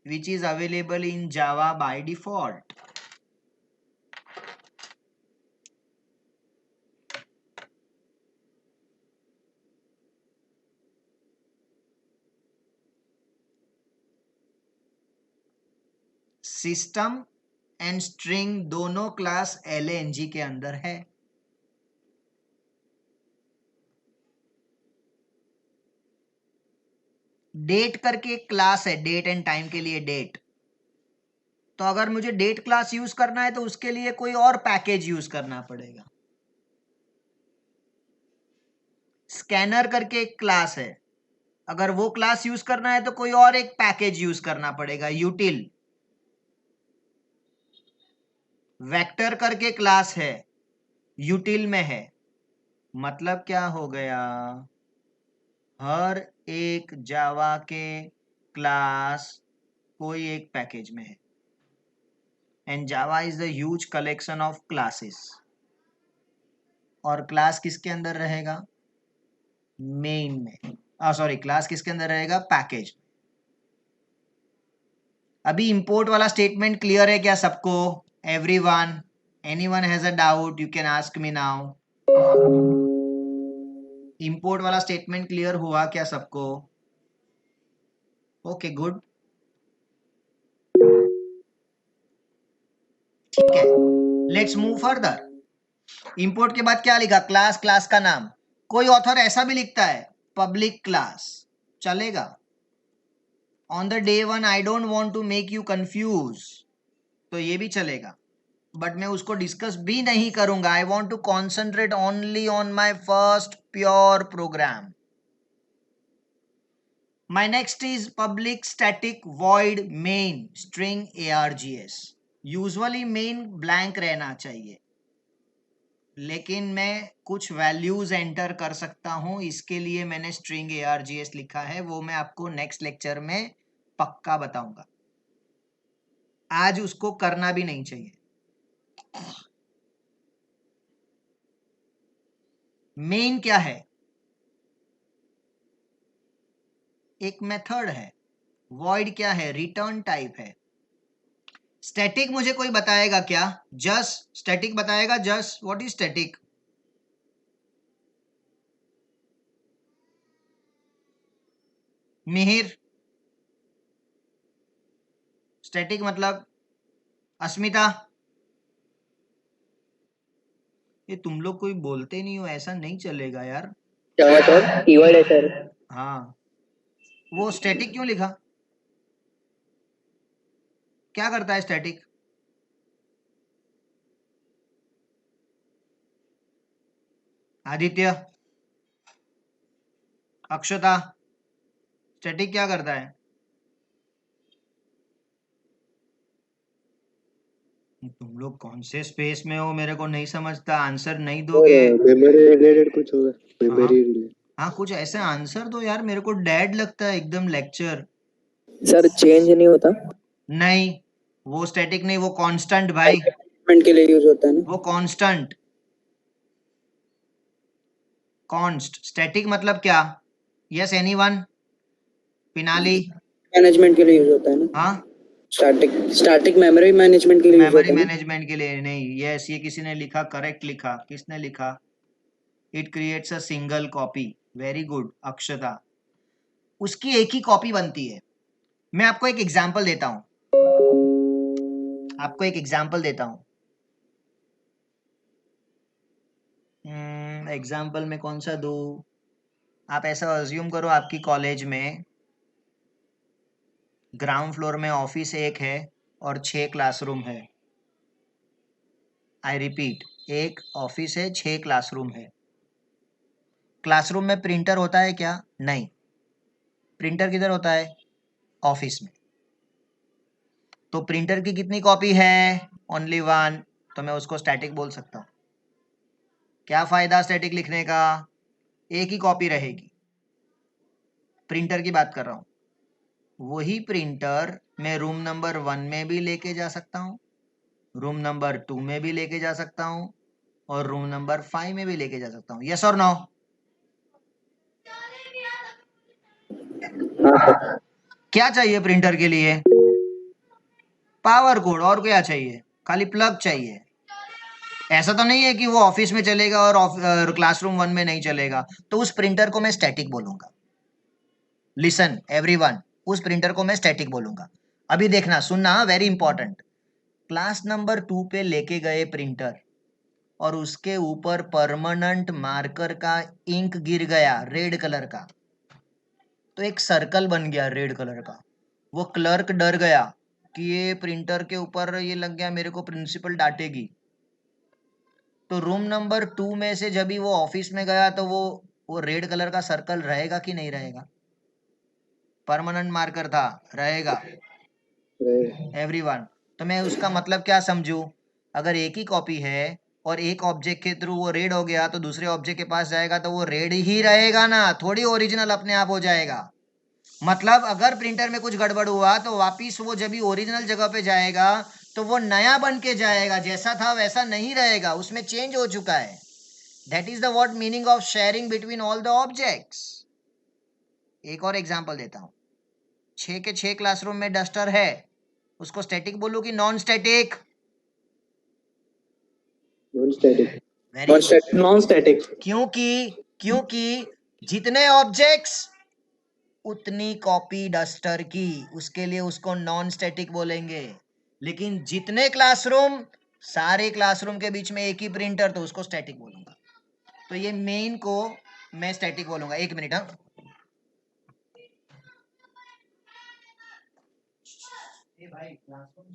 which is available in Java by default. System and string दोनों क्लास LNG के अंदर है. डेट करके एक क्लास है, डेट एंड टाइम के लिए डेट. तो अगर मुझे डेट क्लास यूज करना है तो उसके लिए कोई और पैकेज यूज करना पड़ेगा. स्कैनर करके एक क्लास है, अगर वो क्लास यूज करना है तो कोई और एक पैकेज यूज करना पड़ेगा, यूटिल. वेक्टर करके क्लास है, यूटिल में है. मतलब क्या हो गया, हर एक जावा के क्लास कोई एक पैकेज में है. And Java is the huge collection of classes. और क्लास किसके अंदर रहेगा, मेन में. सॉरी, क्लास किसके अंदर रहेगा, पैकेज. अभी इंपोर्ट वाला स्टेटमेंट क्लियर है क्या सबको? Everyone, anyone has a doubt you can ask me now. Import वाला स्टेटमेंट क्लियर हुआ क्या सबको? Okay, good. ठीक है, लेट्स मूव फर्दर. इंपोर्ट के बाद क्या लिखा, क्लास, क्लास का नाम. कोई ऑथर ऐसा भी लिखता है पब्लिक क्लास, चलेगा. On the day one I don't want to make you confuse, तो ये भी चलेगा. बट मैं उसको डिस्कस भी नहीं करूंगा. I want to concentrate only on my first pure program. My next is public static void main string args. Usually main blank रहना चाहिए, लेकिन मैं कुछ वैल्यूज एंटर कर सकता हूं, इसके लिए मैंने स्ट्रिंग args लिखा है. वो मैं आपको नेक्स्ट लेक्चर में पक्का बताऊंगा. आज उसको करना भी नहीं चाहिए. मेन क्या है, एक मेथड है. वॉइड क्या है, रिटर्न टाइप है. स्टैटिक मुझे कोई बताएगा क्या? जस्ट स्टैटिक बताएगा. Just what is static? Mihir, static मतलब? अस्मिता, ये तुम लोग कोई बोलते नहीं हो, ऐसा नहीं चलेगा यार. जावा सर, कीवर्ड है सर. हाँ, वो स्टैटिक क्यों लिखा, क्या करता है स्टैटिक? आदित्य, अक्षता, स्टैटिक क्या करता है? तुम लोग कौन से स्पेस में हो, मेरे को नहीं समझता. आंसर नहीं दोगे? मेमोरी रिलेटेड कुछ होगा, मेमोरी रिलेटेड. हाँ, कुछ ऐसे आंसर दो यार, मेरे को डैड लगता है एकदम लेक्चर. सर चेंज नहीं होता? नहीं, वो स्टैटिक नहीं, वो कांस्टेंट भाई. के लिए यूज होता है ना, वो कांस्टेंट. कॉन्स्ट. स्टैटिक मतलब क्या? Yes anyone? पिनाली? मैनेजमेंट के लिए यूज होता है ना. हाँ, स्टैटिक मेमोरी मैनेजमेंट के लिए यूज मेमोरी होता है. मैनेजमेंट के लिए नहीं. यस, ये किसी ने लिखा, करेक्ट लिखा. किसने लिखा? It creates a single copy. Very good Akshata. उसकी एक ही कॉपी बनती है. मैं आपको एक एग्जांपल देता हूं, एग्जाम्पल में कौन सा दूं? आप ऐसा अज्यूम करो, आपकी कॉलेज में ग्राउंड फ्लोर में ऑफिस एक है और 6 क्लासरूम है. आई रिपीट, एक ऑफिस है, 6 क्लासरूम है. क्लासरूम में प्रिंटर होता है क्या? नहीं. प्रिंटर किधर होता है? ऑफिस में. तो प्रिंटर की कितनी कॉपी है? ओनली वन, तो मैं उसको स्टैटिक बोल सकता हूँ। क्या फायदा स्टैटिक लिखने का? एक ही कॉपी रहेगी। प्रिंटर की बात कर रहा हूँ। वही प्रिंटर मैं रूम नंबर 1 में भी लेके जा सकता हूँ, रूम नंबर 2 में भी लेके जा सकता हूँ, और रूम नंबर 5 में भी लेके जा सकता हूँ। यस और नो? क्या चाहिए प्रिंटर के लिए? Power code. और क्या चाहिए? खाली प्लग चाहिए। ऐसा तो नहीं है कि वो ऑफिस में चलेगा और क्लासरूम 1 में नहीं चलेगा, तो उस प्रिंटर को मैं स्टैटिक बोलूंगा। लिसन एवरीवन, उस प्रिंटर को मैं स्टैटिक बोलूंगा। अभी देखना, सुनना, वेरी इंपॉर्टेंट। क्लास नंबर 2 पे लेके गए प्रिंटर और उसके ऊपर परमानेंट मार्कर का इंक गिर गया रेड कलर का, तो एक सर्कल बन गया रेड कलर का। वो क्लर्क डर गया कि ये प्रिंटर के ऊपर ये लग गया, मेरे को प्रिंसिपल डांटेगी। तो रूम नंबर 2 में से जब भी वो ऑफिस में गया तो वो रेड कलर का सर्कल रहेगा कि नहीं रहेगा? परमानेंट मार्कर था, रहेगा एवरीवन। तो मैं उसका मतलब क्या समझू? अगर एक ही कॉपी है और एक ऑब्जेक्ट के थ्रू वो रेड हो गया तो दूसरे ऑब्जेक्ट के पास जाएगा तो वो रेड ही रहेगा ना, थोड़ी ओरिजिनल अपने आप हो जाएगा। मतलब अगर प्रिंटर में कुछ गड़बड़ हुआ तो वापिस वो जब भी ओरिजिनल जगह पे जाएगा तो वो नया बन के जाएगा, जैसा था वैसा नहीं रहेगा, उसमें चेंज हो चुका है। That is the what meaning of sharing between all the objects. एक और एग्जांपल देता हूं। 6 के 6 क्लासरूम में डस्टर है, उसको स्टैटिक बोलूं कि non static? Non static. Very non static. क्योंकि जितने ऑब्जेक्ट्स उतनी कॉपी डस्टर की, उसके लिए उसको नॉन स्टैटिक बोलेंगे। लेकिन जितने क्लासरूम, सारे क्लासरूम के बीच में एक ही प्रिंटर, तो उसको स्टैटिक बोलूंगा। तो ये मेन को मैं स्टैटिक बोलूंगा। एक मिनट। हाँ, भाई classroom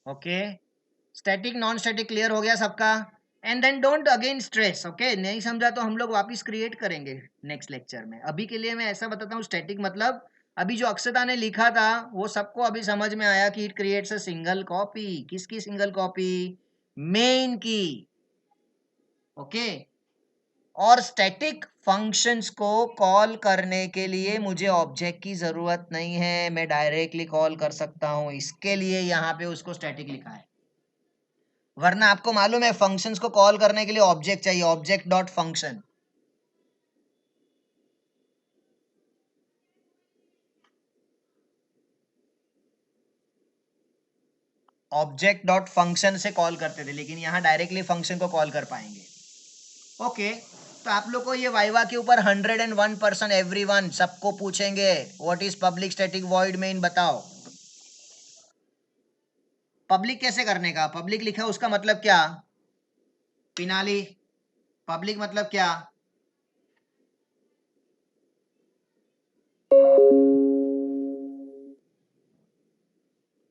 okay. Static non static clear हो गया सबका? And then don't again stress. Okay, नहीं समझा तो हम लोग वापस क्रिएट करेंगे नेक्स्ट लेक्चर में। अभी के लिए मैं ऐसा बताता हूँ, स्टैटिक मतलब अभी जो अक्षता ने लिखा था वो सबको अभी समझ में आया कि it creates a single copy. किसकी सिंगल कॉपी? मेन की। ओके। और स्टैटिक फंक्शंस को कॉल करने के लिए मुझे ऑब्जेक्ट की जरूरत नहीं है, मैं डायरेक्टली कॉल कर सकता हूं। इसके लिए यहां पे उसको स्टैटिक लिखा है। वरना आपको मालूम है फंक्शंस को कॉल करने के लिए ऑब्जेक्ट चाहिए, object dot function. Object dot function से कॉल करते थे, लेकिन यहां डायरेक्टली फंक्शन को कॉल कर पाएंगे। ओके। तो आप लोग को ये वाइवा के ऊपर 101% एवरीवन सबको पूछेंगे what is public static void main, बताओ। पब्लिक कैसे करने का? पब्लिक लिखा उसका मतलब क्या? पिनाली, पब्लिक मतलब क्या?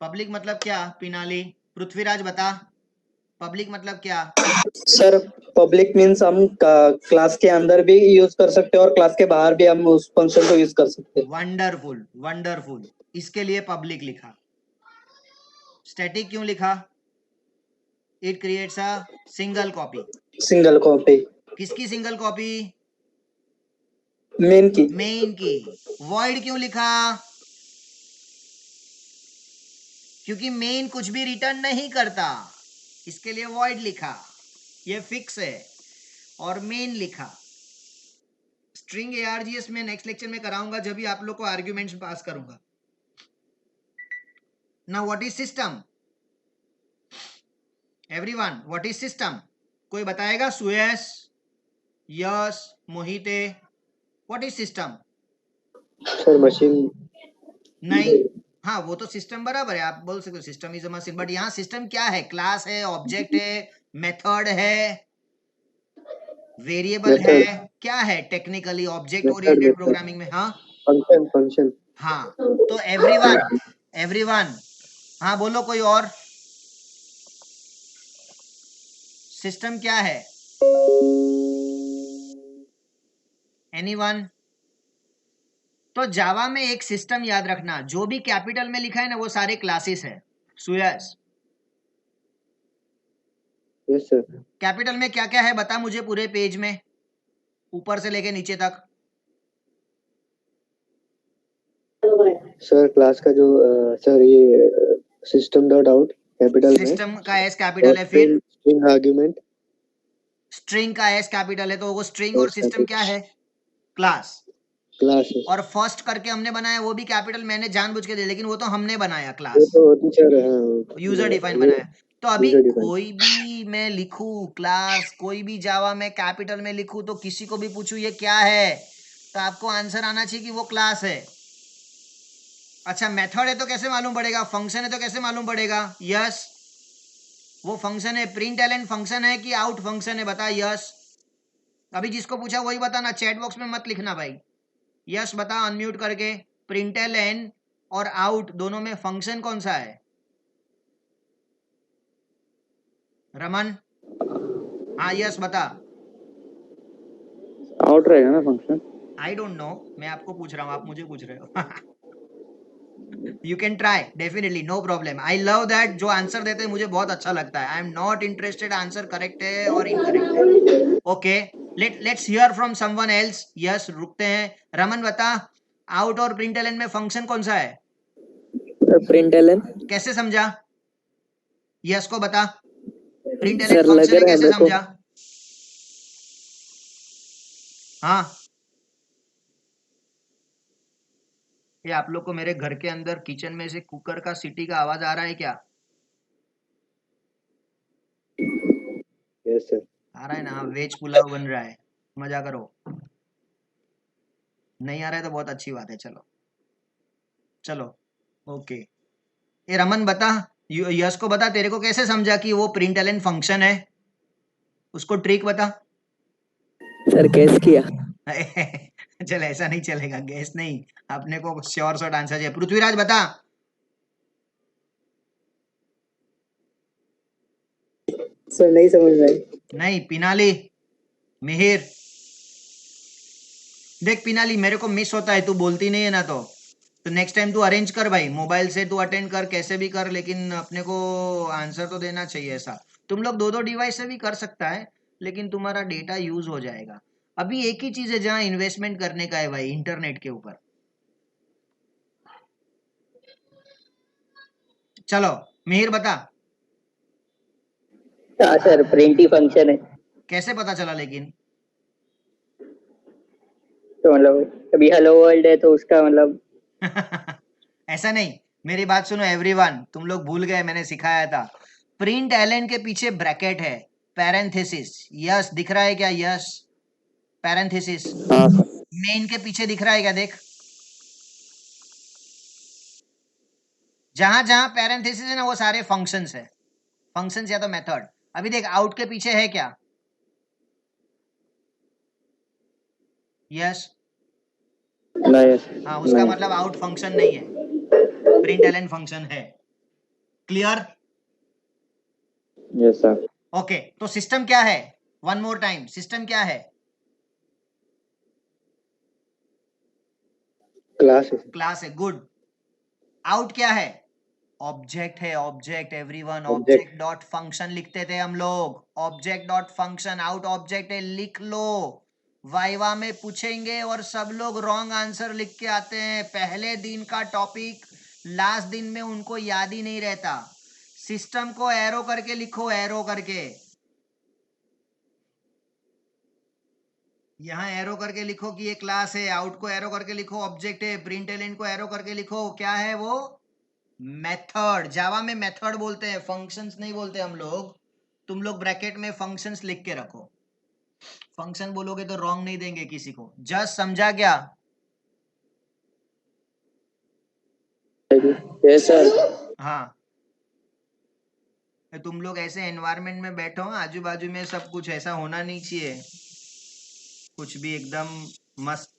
पब्लिक मतलब क्या पिनाली? पृथ्वीराज बता, पब्लिक मतलब क्या? सर पब्लिक मीन्स हम क्लास के अंदर भी यूज कर सकते हैं और क्लास के बाहर भी हम उस फंक्शन को यूज कर सकते हैं। वंडरफुल वंडरफुल, इसके लिए पब्लिक लिखा। स्टैटिक क्यों लिखा? It creates a single copy. Single copy. किसकी सिंगल कॉपी? मेन की। मेन की। वॉइड क्यों लिखा? क्योंकि मेन कुछ भी रिटर्न नहीं करता, इसके लिए वॉइड लिखा। ये फिक्स है। और मेन लिखा। स्ट्रिंग ARGS में नेक्स्ट लेक्चर में कराऊंगा, जब भी आप लोग को आर्ग्यूमेंट्स पास करूंगा। Now what is system? Everyone, what is system? कोई बताएगा? Suyash, Yash, Mohite, what is system? Sir machine. नहीं, हाँ वो तो सिस्टम बराबर है, आप बोल सकते हो system is a machine, but यहाँ सिस्टम क्या है? क्लास है, ऑब्जेक्ट है, मेथड है। वेरिएबल है मेथड क्या है technically object method oriented method programming में? हाँ फंक्शन फंक्शन हाँ, तो एवरीवन एवरीवन, हाँ बोलो कोई और, सिस्टम क्या है? एनीवन? तो जावा में एक सिस्टम याद रखना, जो भी कैपिटल में लिखा है ना वो सारे क्लासेस है। सुयस, यस सर। कैपिटल में क्या क्या है बता मुझे पूरे पेज में, ऊपर से लेके नीचे तक। सर क्लास का जो सर ये सिस्टम डॉट आउट कैपिटल में सिस्टम का एस और कैपिटल है, फिर स्ट्रिंग स्ट्रिंग आर्ग्यूमेंट स्ट्रिंग का एस कैपिटल है, तो वो स्ट्रिंग और एस सिस्टम क्या कैपिटल है? क्लास। क्लासेस और फर्स्ट करके हमने बनाया वो भी कैपिटल, मैंने जानबूझ के दिया, लेकिन वो तो हमने बनाया वो क्लास, तो होती सर हाँ यूजर डिफाइन ये बनाया। तो अभी यूजर डिफाइन कोई भी मैं लिखूं क्लास, कोई भी जावा में कैपिटल में लिखूं, तो किसी को भी पूछूं ये क्या है, तो आपको आंसर आना चाहिए कि वो क्लास है। अच्छा मेथड है तो कैसे मालूम पड़ेगा? फंक्शन है तो कैसे मालूम पड़ेगा? यस, वो फंक्शन है, प्रिंट एलन फंक्शन है कि आउट फंक्शन है, बता यस। अभी जिसको पूछा वही बताना, चैट बॉक्स में मत लिखना भाई। यस बता अनम्यूट करके, प्रिंटल एन और आउट दोनों में फंक्शन कौन सा है? रमन, हाँ यस बता। आउट रहेगा ना फंक्शन। आई डोंट नो, मैं आपको पूछ रहा हूँ, आप मुझे पूछ रहे हो। You can try definitely, no problem. I love that, जो आंसर देते हैं मुझे बहुत अच्छा लगता है। I am not interested answer correct है और इनकरेक्ट है। Okay, let's hear from someone else. Yes रुकते हैं, रमन बता, आउट और प्रिंटलन में फंक्शन कौन सा है? प्रिंटलन कैसे समझा? यस को बता, प्रिंटलन सर लग फंक्शन है रहा है कैसे मेरे को। समझा? हाँ, ये आप लोग को मेरे घर के अंदर किचन में से कुकर का सीटी का आवाज आ रहा है क्या? Yes sir. आ रहा है ना, वेज पुलाव बन रहा है, मजा करो। नहीं आ रहा है तो बहुत अच्छी बात है, चलो चलो ओके। ये रमन बता, यश को बता, तेरे को कैसे समझा कि वो प्रिंट एलन फंक्शन है? उसको ट्रिक बता। सर कैस किया। चल ऐसा नहीं चलेगा, गैस नहीं, अपने को श्योर शॉर्ट आंसर चाहिए। पृथ्वीराज बता। सर नहीं समझ रहा है। नहीं, पिनाली, मिहिर, देख पिनाली मेरे को मिस होता है, तू बोलती नहीं है ना, तो नेक्स्ट टाइम तू अरेंज कर भाई, मोबाइल से तू अटेंड कर, कैसे भी कर, लेकिन अपने को आंसर तो देना चाहिए। ऐसा तुम लोग दो दो डिवाइस से भी कर सकता है, लेकिन तुम्हारा डेटा यूज हो जाएगा। अभी एक ही चीज है जहां इन्वेस्टमेंट करने का है भाई, इंटरनेट के ऊपर। चलो मिहिर बता, हाँ सर प्रिंट ही फंक्शन है। कैसे पता चला लेकिन? तो मतलब अभी हेलो वर्ल्ड है तो उसका मतलब। ऐसा नहीं, मेरी बात सुनो एवरीवन, तुम लोग भूल गए मैंने सिखाया था। प्रिंट एलन के पीछे ब्रैकेट है, पैरेंथेसिस। यस दिख रहा है क्या? Yes, parenthesis. हाँ सर। मेन के पीछे दिख रहा है क्या? देख, जहां जहां पैरेंथेसिस है ना वो सारे फंक्शंस है, फंक्शंस या तो मेथड। अभी देख आउट के पीछे है क्या? यस, नहीं हाँ उसका मतलब आउट फंक्शन नहीं है, प्रिंट एलन फंक्शन है। क्लियर? Yes sir. ओके, तो सिस्टम क्या है? वन मोर टाइम, सिस्टम क्या है? क्लास क्लास है, गुड। आउट क्या है? ऑब्जेक्ट है, object everyone, object object dot function लिखते थे हम लोग, object dot function, out object है, लिख लो। वाइवा में पूछेंगे और सब लोग रॉन्ग आंसर लिख के आते हैं, पहले दिन का टॉपिक लास्ट दिन में उनको याद ही नहीं रहता। सिस्टम को एरो करके लिखो, एरो करके, यहाँ एरो करके लिखो कि ये क्लास है, आउट को एरो करके लिखो ऑब्जेक्ट है, प्रिंट एलिमेंट को एरो करके लिखो क्या है वो? मेथड। जावा में मेथड बोलते हैं, फंक्शंस नहीं बोलते हम लोग। तुम लोग ब्रैकेट में फंक्शंस लिख के रखो, फंक्शन बोलोगे तो रॉन्ग नहीं देंगे किसी को। जस्ट समझा क्या? Yes sir. हाँ, तुम लोग ऐसे एनवायरनमेंट में बैठो, आजू बाजू में सब कुछ ऐसा होना नहीं चाहिए। कुछ भी एकदम मस्त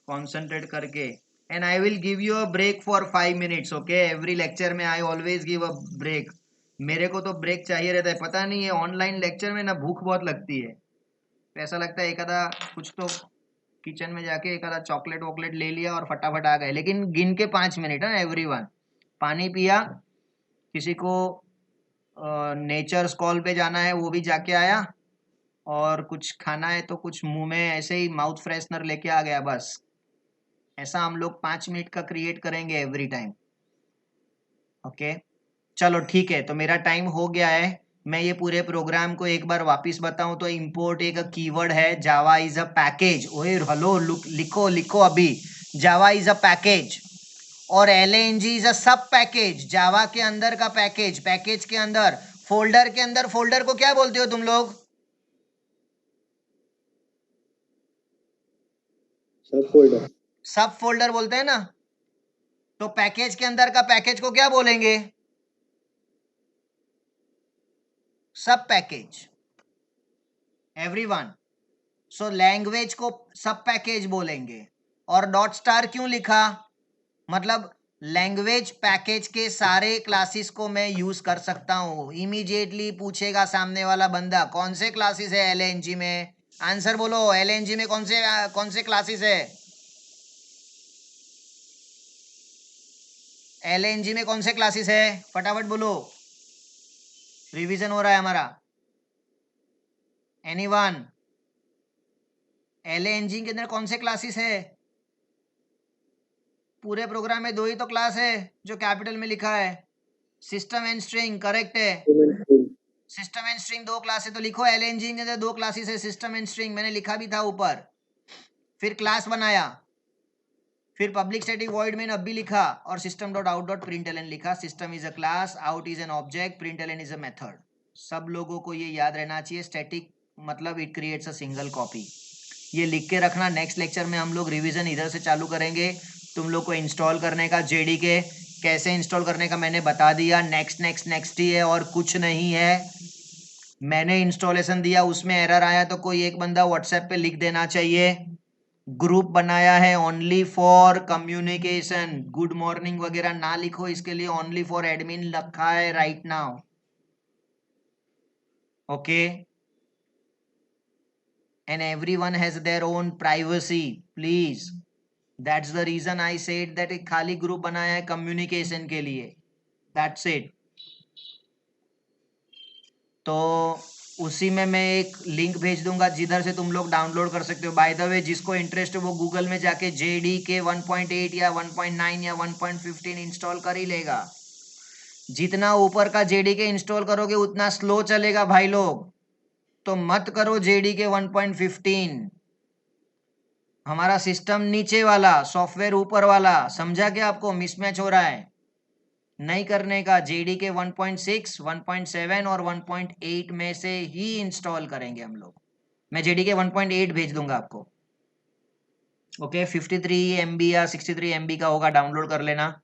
कॉन्सेंट्रेट करके, and I will give you a break for 5 minutes. Okay, every lecture में I always give a break. मेरे को तो ब्रेक चाहिए रहता है. पता नहीं है ऑनलाइन लेक्चर में ना भूख बहुत लगती है. ऐसा लगता है एक आधा कुछ तो किचन में जाके एक आधा चॉकलेट वॉकलेट ले लिया और फटाफट आ गए. लेकिन गिन के 5 मिनट है एवरीवन. पानी पिया, किसी को नेचर कॉल पे जाना है वो भी जाके आया, और कुछ खाना है तो कुछ मुंह में ऐसे ही माउथ फ्रेशनर लेके आ गया. बस ऐसा हम लोग 5 मिनट का क्रिएट करेंगे एवरी टाइम. ओके, चलो ठीक है. तो मेरा टाइम हो गया है. मैं ये पूरे प्रोग्राम को एक बार वापस बताऊं तो इंपोर्ट एक कीवर्ड है. Java is a package. ओए हेलो, लिखो लिखो अभी. जावा इज अ पैकेज और LNG इज अ सब पैकेज. जावा के अंदर का पैकेज, पैकेज के अंदर, फोल्डर के अंदर. फोल्डर को क्या बोलते हो तुम लोग? सब फोल्डर. सब फोल्डर बोलते हैं ना. तो पैकेज के अंदर का पैकेज को क्या बोलेंगे? सब पैकेज. एवरीवन. सो लैंग्वेज को सब पैकेज बोलेंगे. और डॉट स्टार क्यों लिखा? मतलब लैंग्वेज पैकेज के सारे क्लासेस को मैं यूज कर सकता हूं. इमीडिएटली पूछेगा सामने वाला बंदा कौन से क्लासेस है LNG में. आंसर बोलो, LNG में कौन से क्लासेस है? LNG में कौन से क्लासेस है? फटाफट बोलो, रिवीजन हो रहा है हमारा. एनीवन? LNG के अंदर कौन से क्लासेस है? पूरे प्रोग्राम में 2 ही तो क्लास है जो कैपिटल में लिखा है. System and string. करेक्ट है. सिस्टम एंड स्ट्रिंग 2 क्लास है. तो लिखो LNG के अंदर 2 क्लासेस है, सिस्टम एंड स्ट्रिंग. मैंने लिखा भी था ऊपर. फिर क्लास बनाया, फिर पब्लिक स्टैटिक वॉइड में अब भी लिखा, और system dot out dot println लिखा. System is a class, out is an object, println is a method. सब लोगों को ये याद रहना चाहिए. स्टैटिक मतलब it creates a single copy. ये लिख के रखना. नेक्स्ट लेक्चर में हम लोग रिवीजन इधर से चालू करेंगे. तुम लोग को इंस्टॉल करने का, JDK कैसे इंस्टॉल करने का मैंने बता दिया. नेक्स्ट नेक्स्ट नेक्स्ट ही है और कुछ नहीं है. मैंने इंस्टॉलेशन दिया, उसमें एरर आया तो कोई एक बंदा व्हाट्सएप पे लिख देना चाहिए. ग्रुप बनाया है only for communication. Good morning वगैरह ना लिखो, इसके लिए ओनली फॉर एडमिन लिखा है right now. Okay, and everyone has their own privacy, please. That's the reason I said that एक खाली ग्रुप बनाया है कम्युनिकेशन के लिए. That's it. तो उसी में मैं एक लिंक भेज दूंगा जिधर से तुम लोग डाउनलोड कर सकते हो. बाय द वे, जिसको इंटरेस्ट है वो गूगल में जाके JDK 1.8 या 1.9 या 1.15 इंस्टॉल कर ही लेगा. जितना ऊपर का JDK इंस्टॉल करोगे उतना स्लो चलेगा भाई लोग. तो मत करो JDK 1.15. हमारा सिस्टम नीचे वाला, सॉफ्टवेयर ऊपर वाला. समझा क्या आपको? मिसमैच हो रहा है. नहीं करने का. JDK 1.6, 1.7 और 1.8 में से ही इंस्टॉल करेंगे हम लोग. मैं JDK 1.8 भेज दूंगा आपको. ओके, 53 MB या 63 MB का होगा, डाउनलोड कर लेना.